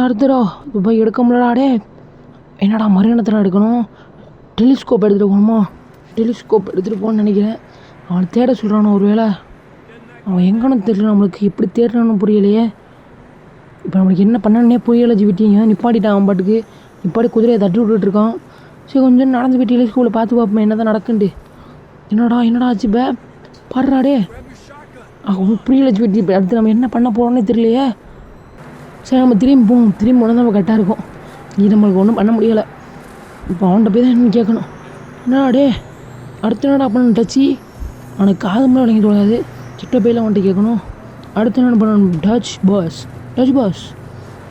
அடுத்தடா துப்பாக்கி எடுக்க முடியலாடே. என்னடா மறுகணத்தில் எடுக்கணும். டெலிஸ்கோப் எடுத்துகிட்டு போகணுமா. டெலிஸ்கோப் எடுத்துகிட்டு போகணுன்னு நினைக்கிறேன். அவனை தேட சொல்கிறானோ ஒரு வேளை. அவன் எங்கன்னு தெரியல நம்மளுக்கு. எப்படி தேடுறான்னு புரியலையே. இப்போ நம்மளுக்கு என்ன பண்ணனே புரியலை ஜிவிட்டிங்க. நிப்பாட்டிட்டான் அவன் பாட்டுக்கு. நிப்பாட்டி குதிரையை தட்டி விட்டுருக்கான். சரி கொஞ்சம் நடந்து போய் டெலிஸ்கோப்பில் பார்த்து பார்ப்போம் என்ன தான் நடக்குன்ட்டு. என்னடா ஆச்சு இப்போ பாடுறாடே. புரியல ஜிவிட்டி. இப்போ அடுத்து நம்ம என்ன பண்ண போகிறோன்னே தெரியலையே. சரி நம்ம திரும்பி போனால் நம்ம கரெக்டாக இருக்கும். இது நம்மளுக்கு ஒன்றும் பண்ண முடியலை. இப்போ அவன்கிட்ட போய் தான் என்னன்னு கேட்கணும். என்னடா அடுத்த என்னடா பண்ணணும். டச்சு அவனுக்கு காது மேலே விளங்கி தொடாது. சிட்ட போயில் அவன்கிட்ட கேட்கணும். அடுத்து என்ன பண்ணணும். டச் பாஸ்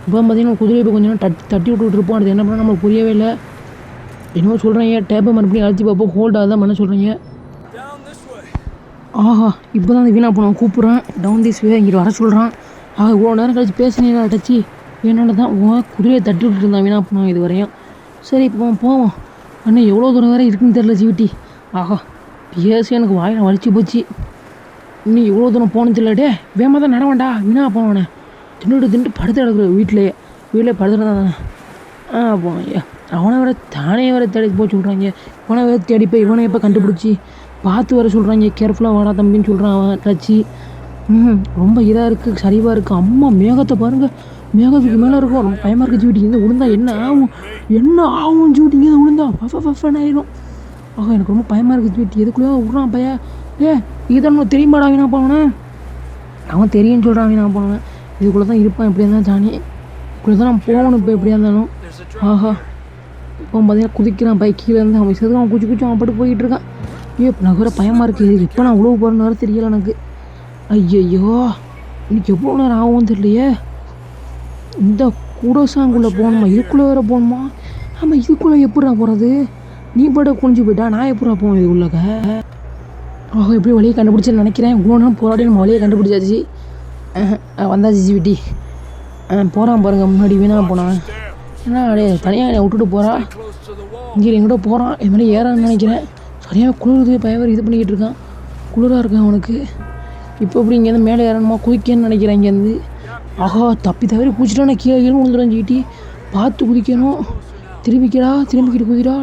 இப்போ பார்த்தீங்கன்னா குதிரையை போய் கொஞ்சம் தட்டி விட்டுருப்போம். அடுத்து என்ன பண்ணால் நம்மளுக்கு புரியவே இல்லை. என்னமோ சொல்கிறீங்க, டேப்பை மறுபடியும் அழைச்சி பார்ப்போம், ஹோல்டாக தான் பண்ண சொல்கிறீங்க. ஆஹா, இப்போ தான் அந்த வீணா போனவன் கூப்பிட்றான், டவுன் திஸ் வே இங்கிட்டு வர சொல்கிறான். ஆஹா, இவ்வளோ நேரம் கழிச்சு பேசினீங்களா டச்சி, என்னோட தான் குதிரையை தட்டி விட்டுட்டு இருந்தான் வீணா போனோம் இது வரையும். சரி இப்போ போவோம். அண்ணன் எவ்வளோ தூரம் வேறு இருக்குன்னு தெரில ஜிவிட்டி. ஆஹா, பேசி எனக்கு வாயில் வலிச்சு போச்சு. இன்னும் இவ்வளோ தூரம் போகணும் தெரியலடே, வேகமாக தான் நடவேண்டா வீணா போனவனே. தின்னுட்டு படுத்து கிடக்குற வீட்டிலே படுத்துட்டு தானே. போனேன் அவனை வேறு தானே வேறு தேடி போச்சு விட்றாங்க. இவனை வேறு தேடி போய் இவனை எப்போ கண்டுபிடிச்சி பார்த்து வர சொல்கிறாங்க. கேர்ஃபுல்லாக வாடா தம்பின்னு சொல்கிறான் அவன் டச்சி. ரொம்ப இதாக இருக்குது, சரிவாக இருக்குது. அம்மா மேகத்தை பாருங்கள், மேகத்துக்கு மேலே இருக்கும். ரொம்ப பயமாக இருக்குது ஜூட்டி. இங்கே விழுந்தா என்ன ஆகும் ஜூட்டி, இங்கே விழுந்தா ஃபஃபன் ஆயிடும். ஆஹா, எனக்கு ரொம்ப பயமாக இருக்குது ஜூட்டி. எதுக்குள்ளேயோ விட்றான் பையன். இதெல்லாம் தெரியுமாடா வீணா போனவனே? அவன் தெரியும்னு சொல்கிறான் வீணா போனவன். இதுக்குள்ளே தான் இருப்பான், எப்படியா இருந்தாலும் ஜானி. இப்படி தான் நான் போகணும் இப்போ எப்படியா இருந்தாலும். ஆஹா, இப்போ பார்த்தீங்கன்னா குதிக்கிறான் பைக்கிலேருந்து. அவன் சேர்த்து அவன் குச்சி அவன் பட்டு போய்கிட்டு இருக்கான். இப்போ நான் வேறு பயமாக இருக்குது. இப்போ நான் உழவு போகிறேன்னு வேறு தெரியல எனக்கு. ஐயோ, இன்னைக்கு எவ்வளோ நேரம் ஆகும் தெரியலையே. இந்த கூடசாங்குள்ளே போகணுமா, இதுக்குள்ளே வேறு போகணுமா? ஆமாம், இதுக்குள்ளே எப்படிடா போகிறது? நீ பாட்டு குனிஞ்சு போயிட்டா, நான் எப்படா போவேன் இதுக்குள்ளக்க? ஓஹோ, எப்படி வழியை கண்டுபிடிச்சேன்னு நினைக்கிறேன். இவ்வளோ நேரம் போராடி நம்ம வழியை கண்டுபிடிச்சாச்சு. வந்தாச்சு ஜிவிட்டி. போகிறான் பாருங்கள் முன்னாடி வீணாக போனான். ஏன்னா அப்படியே தனியாக என்னை விட்டுட்டு போகிறான். இங்கே எங்கிட்ட போகிறான், இது மாதிரி ஏறான்னு நினைக்கிறேன். சரியாக குளிருது, பயவர் இது பண்ணிக்கிட்டு இருக்கான். குளிராக இருக்கான் அவனுக்கு. இப்போ எப்படி இங்கேருந்து மேலே ஏறணுமா, குதிக்கன்னு நினைக்கிறேன் இங்கேருந்து. ஆஹா, தப்பி தவறி குதிச்சிட்டா கீழே விழுந்துடும் ஜிவிட்டி. பார்த்து குதிக்கணும். திரும்பிக்கிட்டு குதிரா.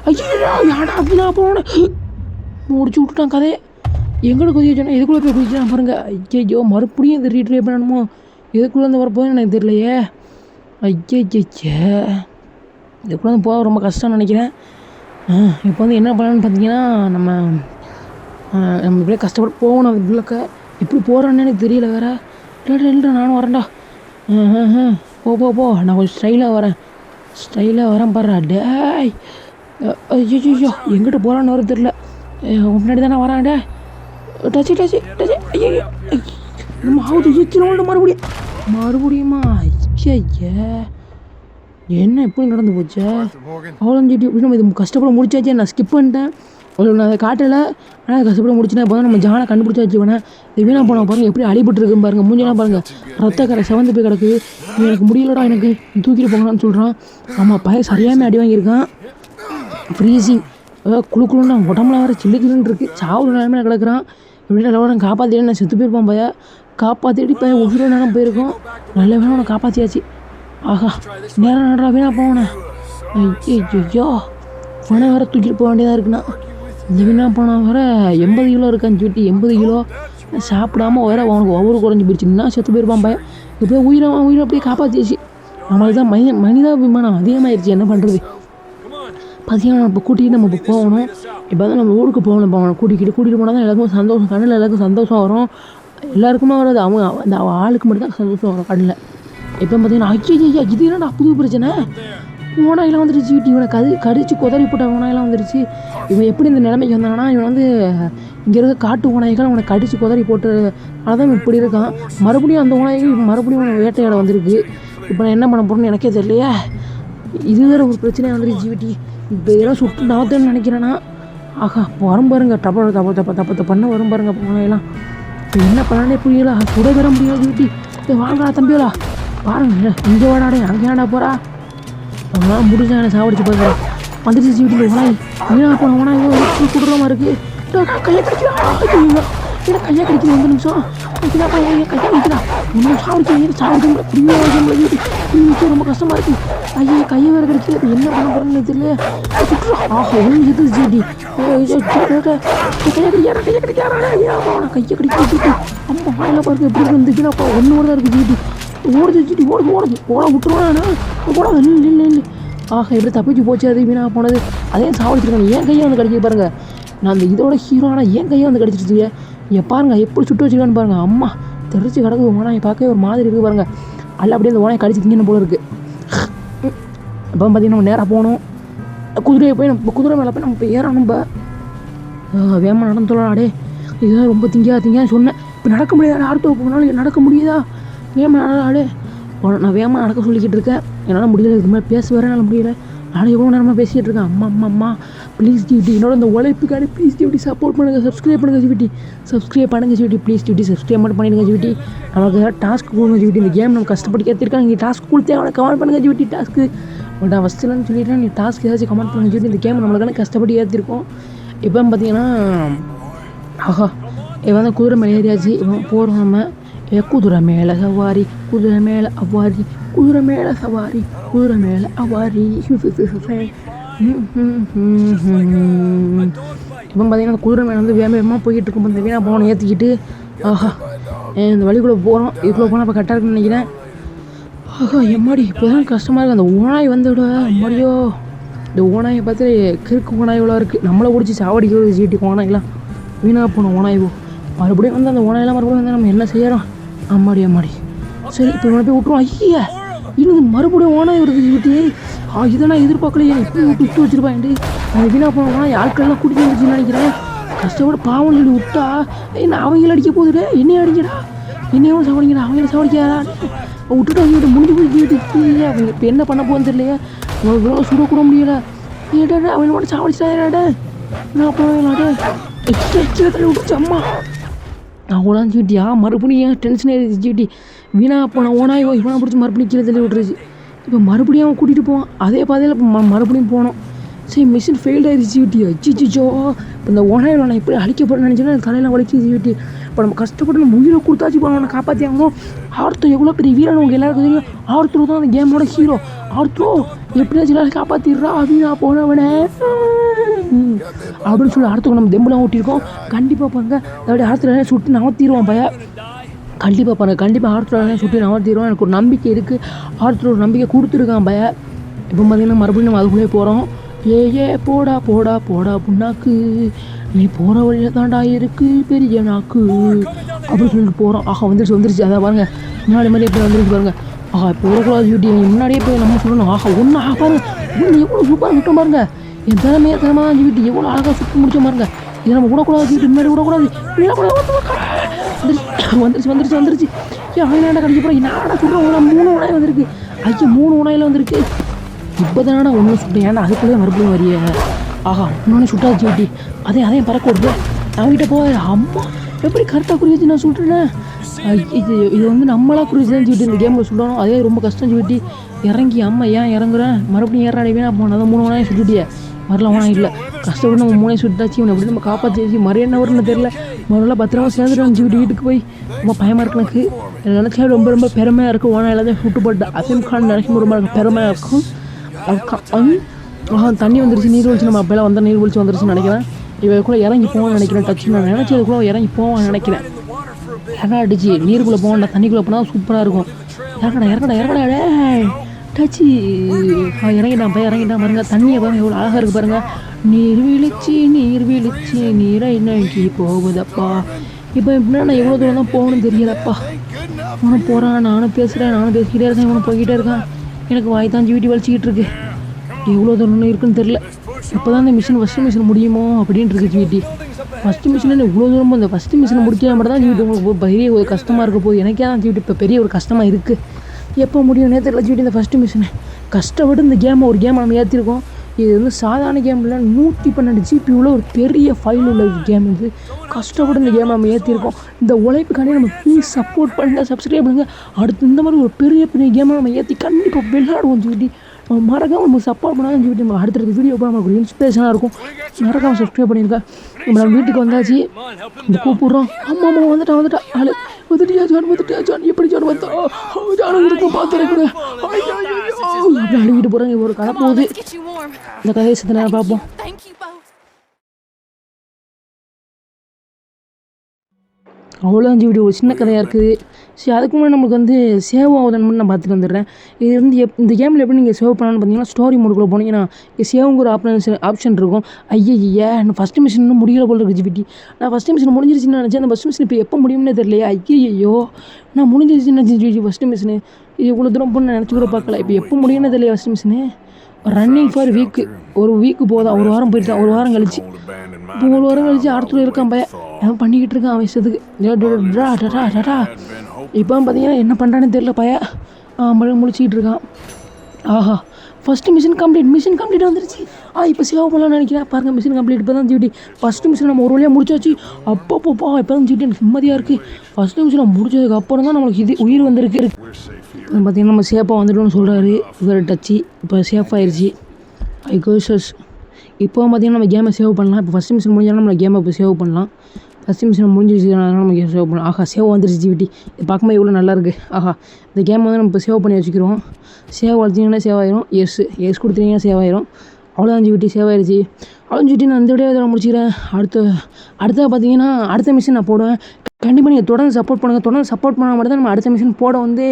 ஐயோ, யாடா அப்படின்னா போனேன், முடிச்சு விட்டுட்டான் கதையை. எங்கட குதிக்க சொன்னால் எதுக்குள்ளே போய் குதிக்கிறான் பாருங்கள். ஐயோ, மறுபடியும் இது ரீட்ரை பண்ணணுமோ? எதுக்குள்ளேருந்து வரப்போகுதுன்னு எனக்கு தெரியலையே. ஐயே, இதுக்குள்ளே போக ரொம்ப கஷ்டம்னு நினைக்கிறேன். இப்போ என்ன பண்ணலான்னு பார்த்தீங்கன்னா, நம்ம இப்படியே கஷ்டப்பட்டு போகணும். அது உள்ளக்க எப்படி போகிறோன்னு எனக்கு தெரியல வேறு. இல்லை நானும் வரேன்டா. போ நான் கொஞ்சம் ஸ்டைலாக வரேன் பாடுறா. டேய், ஐயோ, எங்கிட்ட போகிறான்னு வர தெரியல. முன்னாடி தானே வரான். டே டச்சு. ஐயோ, நம்ம ஆகுது கீழே மறுபடியுமா? ஐயா, என்ன எப்படி நடந்து போச்சு? அவ்வளோ இப்படி நம்ம இது கஷ்டப்பட முடிச்சாச்சு. நான் ஸ்கிப் பண்ணிட்டேன், நான் அதை காட்டலை. ஆனால் கஷ்டப்பட முடிச்சுனா இப்போ தான் நம்ம ஜானை கண்டுபிடிச்சாச்சு. வேணா இது வீணா போனால் பாருங்கள், எப்படி அடிபட்டுருக்குன்னு பாருங்கள். மூஞ்செல்லாம் பாருங்கள், ரத்தக்கரை செவந்து போய் கிடக்கு. எனக்கு முடியலடா, எனக்கு தூக்கிட்டு போங்களான்னு சொல்கிறான். ஆமாம், பையன் சரியாமல் அடி வாங்கியிருக்கான். ஃப்ரீசிங் குழுக்குழுன்னு உடம்புல வேறு சில்லுன்னு இருக்குது. சாவு நேரமே கிடக்குறான். எப்படின்னா நான் காப்பாற்றிட்டு நான் செத்து போயிருப்பான் பையன். காப்பாற்றிட்டு பையன் உசுர நேரம் போயிருக்கோம். நல்ல வேணும் அவனை காப்பாற்றியாச்சு. ஆஹா, நேரம் நடரா வீணா போனேன். ஐயோ, பணம் வேறு தூக்கிட்டு போக வேண்டியதாக இருக்குண்ணா. இந்த வீணா போனால் வேறு 80 கிலோ இருக்கான்னு சொல்லிட்டு 80 கிலோ சாப்பிடாம வேறு அவனுக்கு ஒவ்வொரு குறைஞ்சி போயிடுச்சுன்னா செத்து போயிருப்பான் பையன். எப்படியோ உயிரை அப்படியே காப்பாற்றியாச்சு. நம்மளுக்கு தான் மனிதாபிமானம் அதிகமாகிடுச்சு. என்ன பண்ணுறது? பார்த்தீங்கன்னா நம்ம கூட்டிகிட்டு நம்ம இப்போ போகணும். இப்போ தான் நம்ம ஊருக்கு போகணும். கூட்டிகிட்டு போனால் தான் எல்லாருக்கும் சந்தோஷம். கண்ணில் எல்லாருக்கும் சந்தோஷம் வரும். எல்லாருக்குமே வராது, அந்த ஆளுக்கு மட்டும் தான் சந்தோஷம் வரும் கண்ணில். இப்போ பார்த்தீங்கன்னா ஐயா, இது என்னடா புது பிரச்சனை? ஓனாயெல்லாம் வந்துருச்சு வீட்டு. இவனை கடிச்சு கொதறி போட்ட ஓனாயெல்லாம் வந்துருச்சு. இவன் எப்படி இந்த நிலைமைக்கு வந்தானா? இவன் வந்து இங்கே இருக்க காட்டு ஓனாய்கள் அவனை கடிச்சு கொதறி போட்டு அதான் இப்படி இருக்கான். மறுபடியும் அந்த ஓனாய்கள் மறுபடியும் வேட்டையாட வந்திருக்கு. இப்போ நான் என்ன பண்ண போகிறேன்னு எனக்கே தெரியலையே. இது வேறு ஒரு பிரச்சனையாக வந்துருச்சு வீட்டி. இப்போ இதெல்லாம் சுட்டு நாத்தன்னு நினைக்கிறேன்னா. ஆஹா, வரும் பாருங்க, தப்ப பண்ண வரும் பாருங்க ஓனாயெல்லாம். இப்போ என்ன பண்ணானே புரியல, கூட வர முடியாது வீட்டி. இப்போ வாங்கடா தம்பியோலா, பாருங்க இங்கே வாடாடே, அங்கே ஏன்டா போகிறா? அவங்களாம் முடிஞ்சா என்ன சாவடிச்சு பாருங்க. வந்துருச்சு வீட்டில் ஓனாய். வீணா போன ஓனாய் சுடுற மாதிரி இருக்குது. கையை கடிக்கிறா, ஏன்னா கையை கடிக்கிறது 2 நிமிஷம். கையை கடிக்கிறா, ஒன்றும் சாவடிச்சு ரொம்ப கஷ்டமாக இருக்குது. ஐயா, கையை வேறு கடிக்கிறது. என்ன பண்ண போகிறேன்னு தெரியல. சுட்டுறா, ஆஹா, ஒன்று எது ஜீடி. கையை கடிக்கிறது. அம்மா வாயில பாருங்க எப்படி இருந்துச்சுன்னா ஒன்று தான் இருக்குது ஜீடி. ஓடுது ஜீடி, ஓட விட்டுருவானா? ஓடாது, இல்லை. ஆஹா, எப்படி தப்பிச்சு போச்சு. அது வீணாக போனது. அதே சாவடிச்சிருக்காங்க. என் கையை வந்து கடிக்க பாருங்க. நான் அந்த இதோட ஹீரோ, ஆனால் என் கையை வந்து கடிச்சிருச்சு. பாருங்க எப்படி சுட்டு வச்சுருக்கான்னு பாருங்க. அம்மா தெரிச்சு கிடக்கு ஓனாயை பார்க்கவே ஒரு மாதிரி இருக்குது பாருங்க. அல்ல அப்படியே அந்த ஓனாயை கடிச்சு திங்கன்னு போல இருக்குது. இப்போ பார்த்தீங்கன்னா நம்ம நேராக போகணும். குதிரையை போய் நம்ம குதிரை மேலே போய் நம்ம இப்போ ஏறணும். நம்ம வேகமாக நடந்து சொல்லலாடே. இதுதான் ரொம்ப திங்கான்னு சொன்னேன். இப்போ நடக்க முடியாது, அடுத்த போனாலும் நடக்க முடியுதா? வேகமாக நடலாடே. நான் வேகமாக நடக்க சொல்லிக்கிட்டு இருக்கேன். என்னால் முடியல, இதுக்கு மேலே பேச வேற என்னால் முடியல. ஆனால் எவ்வளோ நேரமாக பேசிகிட்டு இருக்கேன். அம்மா அம்மா அம்மா ப்ளீஸ் ஜிவிட்டி என்னோட இந்த உழைப்புக்காண்டி ப்ளீஸ் ஜிவிட்டி சப்போர்ட் பண்ணுங்கள், சப்ஸ்கிரைப் பண்ணுங்கள் ஜிவிட்டி, சப்ஸ்கிரைப் பண்ணுங்கள் ஜிவிட்டி, ப்ளீஸ் ஜிவிட்டி சப்ஸ்கிரைப் மட்டும் பண்ணிடுங்க ஜிவிட்டி. நமக்கு ஏதாவது டாஸ்க் கொடுங்க ஜிவிட்டி. இந்த கேம் நம்ம கஷ்டப்பட்டு ஏற்றிருக்காங்க. நீங்கள் டாஸ்க் கொடுத்தே அவனை கமெண்ட் பண்ணுங்கள் ஜிவிட்டி. டாஸ்க்கு நான் ஃபஸ்ட்டுலன்னு சொல்லிட்டேன், நீ டாஸ்க் ஏதாச்சும் கமெண்ட் பண்ணுங்க ஜிவிட்டி. இந்த கேம் நம்மளுக்கான கஷ்டப்பட்டு ஏற்றிருக்கோம். இப்போ பார்த்தீங்கன்னா ஆஹா இவன் வந்து குதிரை மேலே ஏறியாச்சு. இவன் போகிறோம் நம்ம. குதிரை மேலே சவாரி, குதிரை மேலே அவ்வாரி, குதிரை மேலே சவாரி, குதிரை மேலே அவ்வாரி. இப்போ பார்த்தீங்கன்னா குதிரை மேலே வந்து வேகமாக போய்கிட்டு இருக்கும். இந்த வீணாக போகணும் ஏற்றிக்கிட்டு. ஆஹா இந்த வழிக்குள்ளே போகிறோம். இதுக்குள்ளே போனால் இப்போ கரெக்டாக இருக்குன்னு நினைக்கிறேன். ஆஹா எம்மாடி இப்போ தான் கஷ்டமாக இருக்குது. அந்த ஓனாய் வந்து விட எம்மாடியோ இந்த ஓனாயை பார்த்து கிறுக்கு ஓனாய்களாக இருக்குது. நம்மளை பிடிச்சி சாவடிக்கிறது ஜிடி ஓனாய்லாம். வீணாக போகணும் ஓனாய்வோ. மறுபடியும் வந்து அந்த ஓனாயெல்லாம் மறுபடியும் வந்து நம்ம என்ன செய்யறோம். அம்மாடி அம்மாடி சரி இப்போ இவனை போய் விட்டுருவோம். ஐயா இன்னும் மறுபடியும் ஓனாய் வருது ஜிவிட்டி. இதை நான் எதிர்பார்க்கலையே. இப்படி விட்டு வச்சிருப்பாண்டி. அது வீணாக போனோம்னா ஆட்கள்லாம் கூட்டிட்டு வந்துச்சுன்னு நினைக்கிறேன். கஷ்டப்பட்டு பாவம்னு சொல்லி விட்டா என்ன அவங்கள அடிக்க போகுது. என்னையும் அடிக்கடா, என்னையும் சாவடிங்கடா, அவங்கள சாவடிக்காடா விட்டுட்டு அவங்க முடிஞ்சு போய் ஜிவிட்டி. அவங்க இப்போ என்ன பண்ண போகுதுன்னு தெரியலையே. இவ்வளோ சுடக்கூட முடியலை. ஏடா அவங்க மட்டும் சாவடிச்சாடா. என்ன போகலாடே எக்ஸ்ட்ரா தள்ளி விட்டுச்சு அம்மா. அவ்வளோதான் ஜிவிட்டியா. மறுபடியும் டென்ஷன் ஆகிடுச்சு ஜிவிட்டி. வீணாக போன ஓனாயோ இவனை பிடிச்சி மறுபடியும் கீழே தள்ளி விட்டுருச்சு. இப்போ மறுபடியும் அவன் கூட்டிகிட்டு போவான். அதே பாதையில் இப்போ மறுபடியும் போனோம். சரி மிஷின் ஃபெயில்ட் ஆகிடுச்சு ஜிவிட்டி. அச்சிச்சோ இப்போ இந்த ஓனாயில் நான் எப்படி அழிக்கப்படணும்னு நினச்சேன்னா தலையெல்லாம் வலிச்சு ஜிவிட்டி. இப்போ நம்ம கஷ்டப்பட்டு நம்ம உயிரை கொடுத்தாச்சு போனோம். அவனை காப்பாற்றி ஆகணும். ஆர்த்தோ எவ்வளோ பெரிய வீரன் உங்கள் எல்லாருக்கும் தெரியும். ஆர்த்தோ தான் அந்த கேமோட ஹீரோ. ஆர்த்தோ எப்படியாச்சும் எல்லாரும் காப்பாற்றிடுறா வீணா போனவனே அப்படின்னு சொல்லி ஆர்த்துக்கு நம்ம தெம்புலாம் ஓட்டியிருக்கோம். கண்டிப்பாக பாருங்க அப்படியே ஆர்த்துல சுட்டு நவத்திடுவோம் பையன். கண்டிப்பாக பாருங்கள் கண்டிப்பாக ஆர்த்துல சுட்டு நவத்திடுவோம். எனக்கு ஒரு நம்பிக்கை இருக்குது. ஆர்த்துல ஒரு நம்பிக்கை கொடுத்துருக்கான் பையன். இப்போ பார்த்தீங்கன்னா மறுபடியும் நம்ம அதுக்குள்ளே போகிறோம். ஏ போடா போடா போடா புண்ணாக்கு, நீ போகிற வழியில் தாண்டா இருக்குது பெரிய நாக்கு அப்படின்னு சொல்லிட்டு போகிறோம். ஆஹா வந்துருச்சு. அதை பாருங்கள் முன்னாடி மாதிரி எப்படி வந்துருச்சு பாருங்கள். ஆஹா இப்போ விடக்கூடாது ஜிவிட்டி. முன்னாடியே போய் நம்ம சொல்லணும். ஆஹா ஒன்று பாருங்க ஒன்று எவ்வளோ சூப்பராக விட்டோம் பாருங்க. என் திறமையாக ஜிவிட்டி எவ்வளோ அழகாக சுற்றி முடிச்ச பாருங்க. இதை நம்ம விடக்கூடாது ஜிவிட்டி. முன்னாடி விடக்கூடாது. வந்துருச்சு. ஏன் அவனாடா கடிச்சு போகிறேன். என்னடா சொல்கிறேன். 3 உணாய் வந்திருக்கு. ஐயா 3 உணாயில் வந்திருக்கு. இப்போ தானடா ஒன்று சுட்டேன். ஏன்னா அதுக்குள்ளே மறுபடியும் வரிய. ஆஹா இன்னொன்று சுட்டாது ஜிவிட்டி. அதையும் பறக்க விடுது. அவங்ககிட்ட போய் அம்மா எப்படி கரெக்டாக குறி வச்சு நான் சுட்டுறேன். இது வந்து நம்மளா குறி வச்சு தான் ஜிவிட்டி இந்த கேமில் சுடணும். அதே ரொம்ப கஷ்டம் ஜிவிட்டி. இறங்கி அம்மா ஏன் இறங்குறேன் மறுபடியும் ஏறாடி வீணா போனேன். அதான் 3 உணாயை சுட்டுட்டியே. வரல ஓனா இல்லை. கஷ்டப்பட்டு நம்ம 3 சுட்டாச்சு. இவனை எப்படி நம்ம காப்பாற்றி மறு என்ன வரும்னு தெரியல. முதல்ல பத்திரமா சேர்ந்துட்டு ஜிவிட்டி வீட்டுக்கு போய் ரொம்ப பயமாக இருக்கு எனக்கு. நினச்சா ரொம்ப பெருமையாக இருக்கும். ஓனா எல்லாத்தையும் சுட்டு போட்டு அசீம் கான் நினைக்கும் ரொம்ப பெருமையாக இருக்கும். தண்ணி வந்துருச்சு. நீர் வலிச்சு நம்ம அப்பெல்லாம் வந்தால் நீர் வலிச்சு வந்துருச்சுன்னு நினைக்கிறேன். இவக்குள்ளே இறங்கி போவான்னு நினைக்கிறேன். டச்சு நான் நினச்சி அதுக்குள்ளே இறங்கி போவான்னு நினைக்கிறேன். இறங்கா அடிச்சு நீருக்குள்ளே போகண்டா. தண்ணிக்குள்ளே போனால் சூப்பராக இருக்கும். இறங்கடா டச்சு. இறங்கிட்டான் பாருங்க. தண்ணியை பாருங்க எவ்வளோ அழகாக இருக்குது பாருங்க. நீர் வீழ்ச்சி நீரை நோக்கி போகுதப்பா. இப்போ எப்படின்னா நான் எவ்வளோ தூரம் தான் போகணும்னு தெரியலப்பா. அவனும் போகிறான், நானும் பேசிக்கிட்டே இருக்கேன். இவனும் போய்கிட்டே இருக்கான். எனக்கு வாய் தான் ஜிவிட்டி வலிச்சிக்கிட்டு இருக்கு. எவ்வளோ தூரம் இருக்குன்னு தெரில. இப்போ தான் இந்த ஃபஸ்ட்டு மிஷின் முடியுமோ அப்படின்ட்டு இருக்கு ஜிவிட்டி. ஃபஸ்ட்டு மிஷினில் இவ்வளோ தூரம் இந்த ஃபஸ்ட்டு மிஷினை முடிக்கிற மட்டும் தான் ஜிவிட்டி உங்களுக்கு பெரிய ஒரு கஷ்டமாக இருக்க போகுது. எனக்கே தான் ஜிவிட்டி இப்போ பெரிய ஒரு கஷ்டமாக இருக்குது. எப்போ முடியும்னே தெரியல ஜிவிட்டி இந்த ஃபஸ்ட்டு மிஷினை. கஷ்டப்பட்டு இந்த ஒரு கேமை நம்ம ஏற்றிருக்கோம். இது வந்து சாதாரண கேம் இல்லை. 112 GB உள்ள ஒரு பெரிய ஃபைல் உள்ள கேம் இது. கஷ்டப்பட்டு இந்த கேமை நம்ம ஏற்றிருக்கோம். இந்த உழைப்புக்காண்டி நம்ம ப்ளீஸ் சப்போர்ட் பண்ணுங்கள், சப்ஸ்கிரைப் பண்ணுங்கள். அடுத்து இந்த மாதிரி ஒரு பெரிய கேமை நம்ம ஏற்றி கண்டிப்பாக விளையாடுவோம் ஜிவிட்டி. நம்ம மறக்காமல் நம்ம சப்போர்ட் பண்ணாலும் ஜிவிட்டி நம்ம அடுத்தடுத்த வீடியோ போய் நமக்கு ஒரு இன்ஸ்பிரேஷனாக இருக்கும். மறக்காமல் சப்ஸ்கிரைப் பண்ணியிருக்கேன். நம்ம வீட்டுக்கு வந்தாச்சு. இந்த கூப்பிட்றோம். அம்மா வந்துட்டா ஆளு வந்துட்டியா ஜான் எப்படி ஜான் வந்தா ஜானும் இருக்க பார்த்துருக்குறேன். அப்படி அழுகிட்டு போகிறாங்க. ஒரு கதை போகுது. இந்த கதையை சத்த நேரம் பார்ப்போம். அவ்வளோதான் ஜிவிட்டி. ஒரு சின்ன கதையாக இருக்குது. சரி அதுக்கு முன்னாடி நமக்கு வந்து சேவ் ஆகுதுன்னு நான் பார்த்துட்டு வந்துடுறேன். இது வந்து இந்த கேமில் எப்படி நீங்கள் சேவ் பண்ணலான்னு பார்த்தீங்கன்னா ஸ்டோரி மோடுக்குள்ளே போனீங்கன்னா சேவுங்கிற ஒரு ஆப்ஷன் இருக்கும். ஐயா நான் ஃபஸ்ட்டு மிஷின் இன்னும் முடியல போல இருக்குது ஜிவிட்டி. நான் ஃபஸ்ட்டு மிஷின் முடிஞ்சிருச்சுன்னு நினச்சேன். அந்த ஃபஸ்ட் மிஷின் இப்போ எப்போ முடியும்னே தெரியலையா. ஐயோ நான் முடிஞ்சிருச்சுன்னு ஜிவிட்டி ஃபஸ்ட்டு மிஷினு. இது இவ்வளோ தூரம் போன்னு நினச்சி கூட பார்க்கல. இப்போ எப்போ முடியும்னே தெரியல first machine. Running for week. ஒரு வீக்கு போதான். ஒரு வாரம் போயிட்டான். ஒரு வாரம் கழிச்சு இப்போ ஒரு வாரம் கழிச்சு ஆர்த்துல இருக்கான் பையன். அவன் பண்ணிக்கிட்டு இருக்கான் அவன் இஷ்டத்துக்கு. இப்போ பார்த்தீங்கன்னா என்ன பண்ணுறான்னு தெரியல பையன். முழிச்சிக்கிட்டு இருக்கான். ஆஹா ஃபஸ்ட்டு மிஷின் கம்ப்ளீட் வந்துருச்சு. இப்போ சேவ் பண்ணலாம்னு நினைக்கிறேன். பாருங்கள் மிஷின் கம்ப்ளீட் இப்போ தான் ஜிடி ஃபஸ்ட்டு மிஷின் நம்ம ஒரு வழியாக முடிச்சாச்சு. அப்பப்போப்பா இப்போ தான் ஜிடி எனக்கு நிம்மதியாக இருக்குது. ஃபஸ்ட்டு மிஷினை முடிச்சதுக்கு அப்புறம் தான் நம்மளுக்கு இது உயிர் வந்திருக்கு. பார்த்திங்கன்னா நம்ம சேஃபாக வந்துட்டோம்னு சொல்கிறாரு இவர் டச்சு. இப்போ சேஃப் ஆயிடுச்சு. ஐகோசஸ் இப்போ பார்த்திங்கன்னா நம்ம கேமை சேவ் பண்ணலாம். இப்போ ஃபஸ்ட்டு மிஷின் முடிஞ்சாலும் நம்ம கேமை இப்போ சேவ் பண்ணலாம். ஃபஸ்ட்டு மிஷின் முடிஞ்சிருச்சுனால நம்ம கேம் சேவ் பண்ணலாம். ஆஹா சேவ் வந்துருச்சு ஜிவிடி. இது பார்க்கும்போது எவ்வளோ நல்லாயிருக்கு. ஆஹா இந்த கேமை வந்து நம்ம இப்போ சேவ் பண்ணி வச்சுக்கிறோம். சேவ் அடிச்சிங்கன்னா சேவ் ஆயிரும். எஸ் கொடுத்தீங்கன்னா சேவ் ஆயிரும். அவ்வளோதான் ஜிவிடி சேவ் ஆயிடுச்சு. அவ்வளோ ஜிவிடி நான் இந்த விட இதெல்லாம் முடிச்சிக்கிறேன். அடுத்த பார்த்தீங்கன்னா அடுத்த மிஷின் நான் போடுவேன். கண்டிப்பாக நீங்கள் தொடர்ந்து சப்போர்ட் பண்ணுங்கள். தொடர்ந்து சப்போர்ட் பண்ணால் மட்டும் தான் நம்ம அடுத்த மிஷின் போட வந்து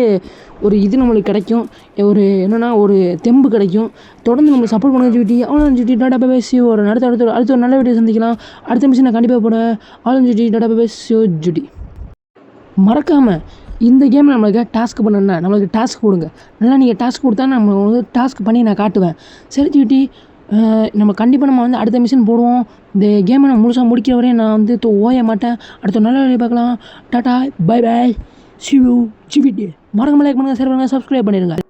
ஒரு இது நம்மளுக்கு கிடைக்கும். ஒரு என்னென்னா ஒரு தெம்பு கிடைக்கும். தொடர்ந்து நம்மளுக்கு சப்போர்ட் பண்ணுங்கள் ஜிவிடி. அவ்வளோதான் ஜிவிடி. Tata bye bye see you. ஒரு அடுத்த ஒரு நல்ல வீடியோ சந்திக்கலாம். அடுத்த மிஷின் நான் கண்டிப்பாக போடுவேன். அவ்வளோதான் ஜிவிடி. Tata bye bye see you ஜிவிடி. மறக்காமல் இந்த கேமில் நம்மளுக்கு டாஸ்க் பண்ணணுன்னா நம்மளுக்கு டாஸ்க் கொடுங்க. நல்லா நீங்கள் டாஸ்க் கொடுத்தா நம்ம வந்து டாஸ்க் பண்ணி நான் காட்டுவேன். சரி ஜிவிடி நம்ம கண்டிப்பாக நம்ம வந்து அடுத்த மிஷின் போடுவோம். இந்த கேமை நான் முழுசாக முடிக்கிற வரையும் நான் வந்து ஓய மாட்டேன். அடுத்த நல்ல வேலையை பார்க்கலாம். Tata bye bye see you ஜிவிடி. மறக்காம லைக் பண்ணுங்கள், ஷேர் பண்ணுங்கள், சப்ஸ்கிரைப் பண்ணிடுங்க.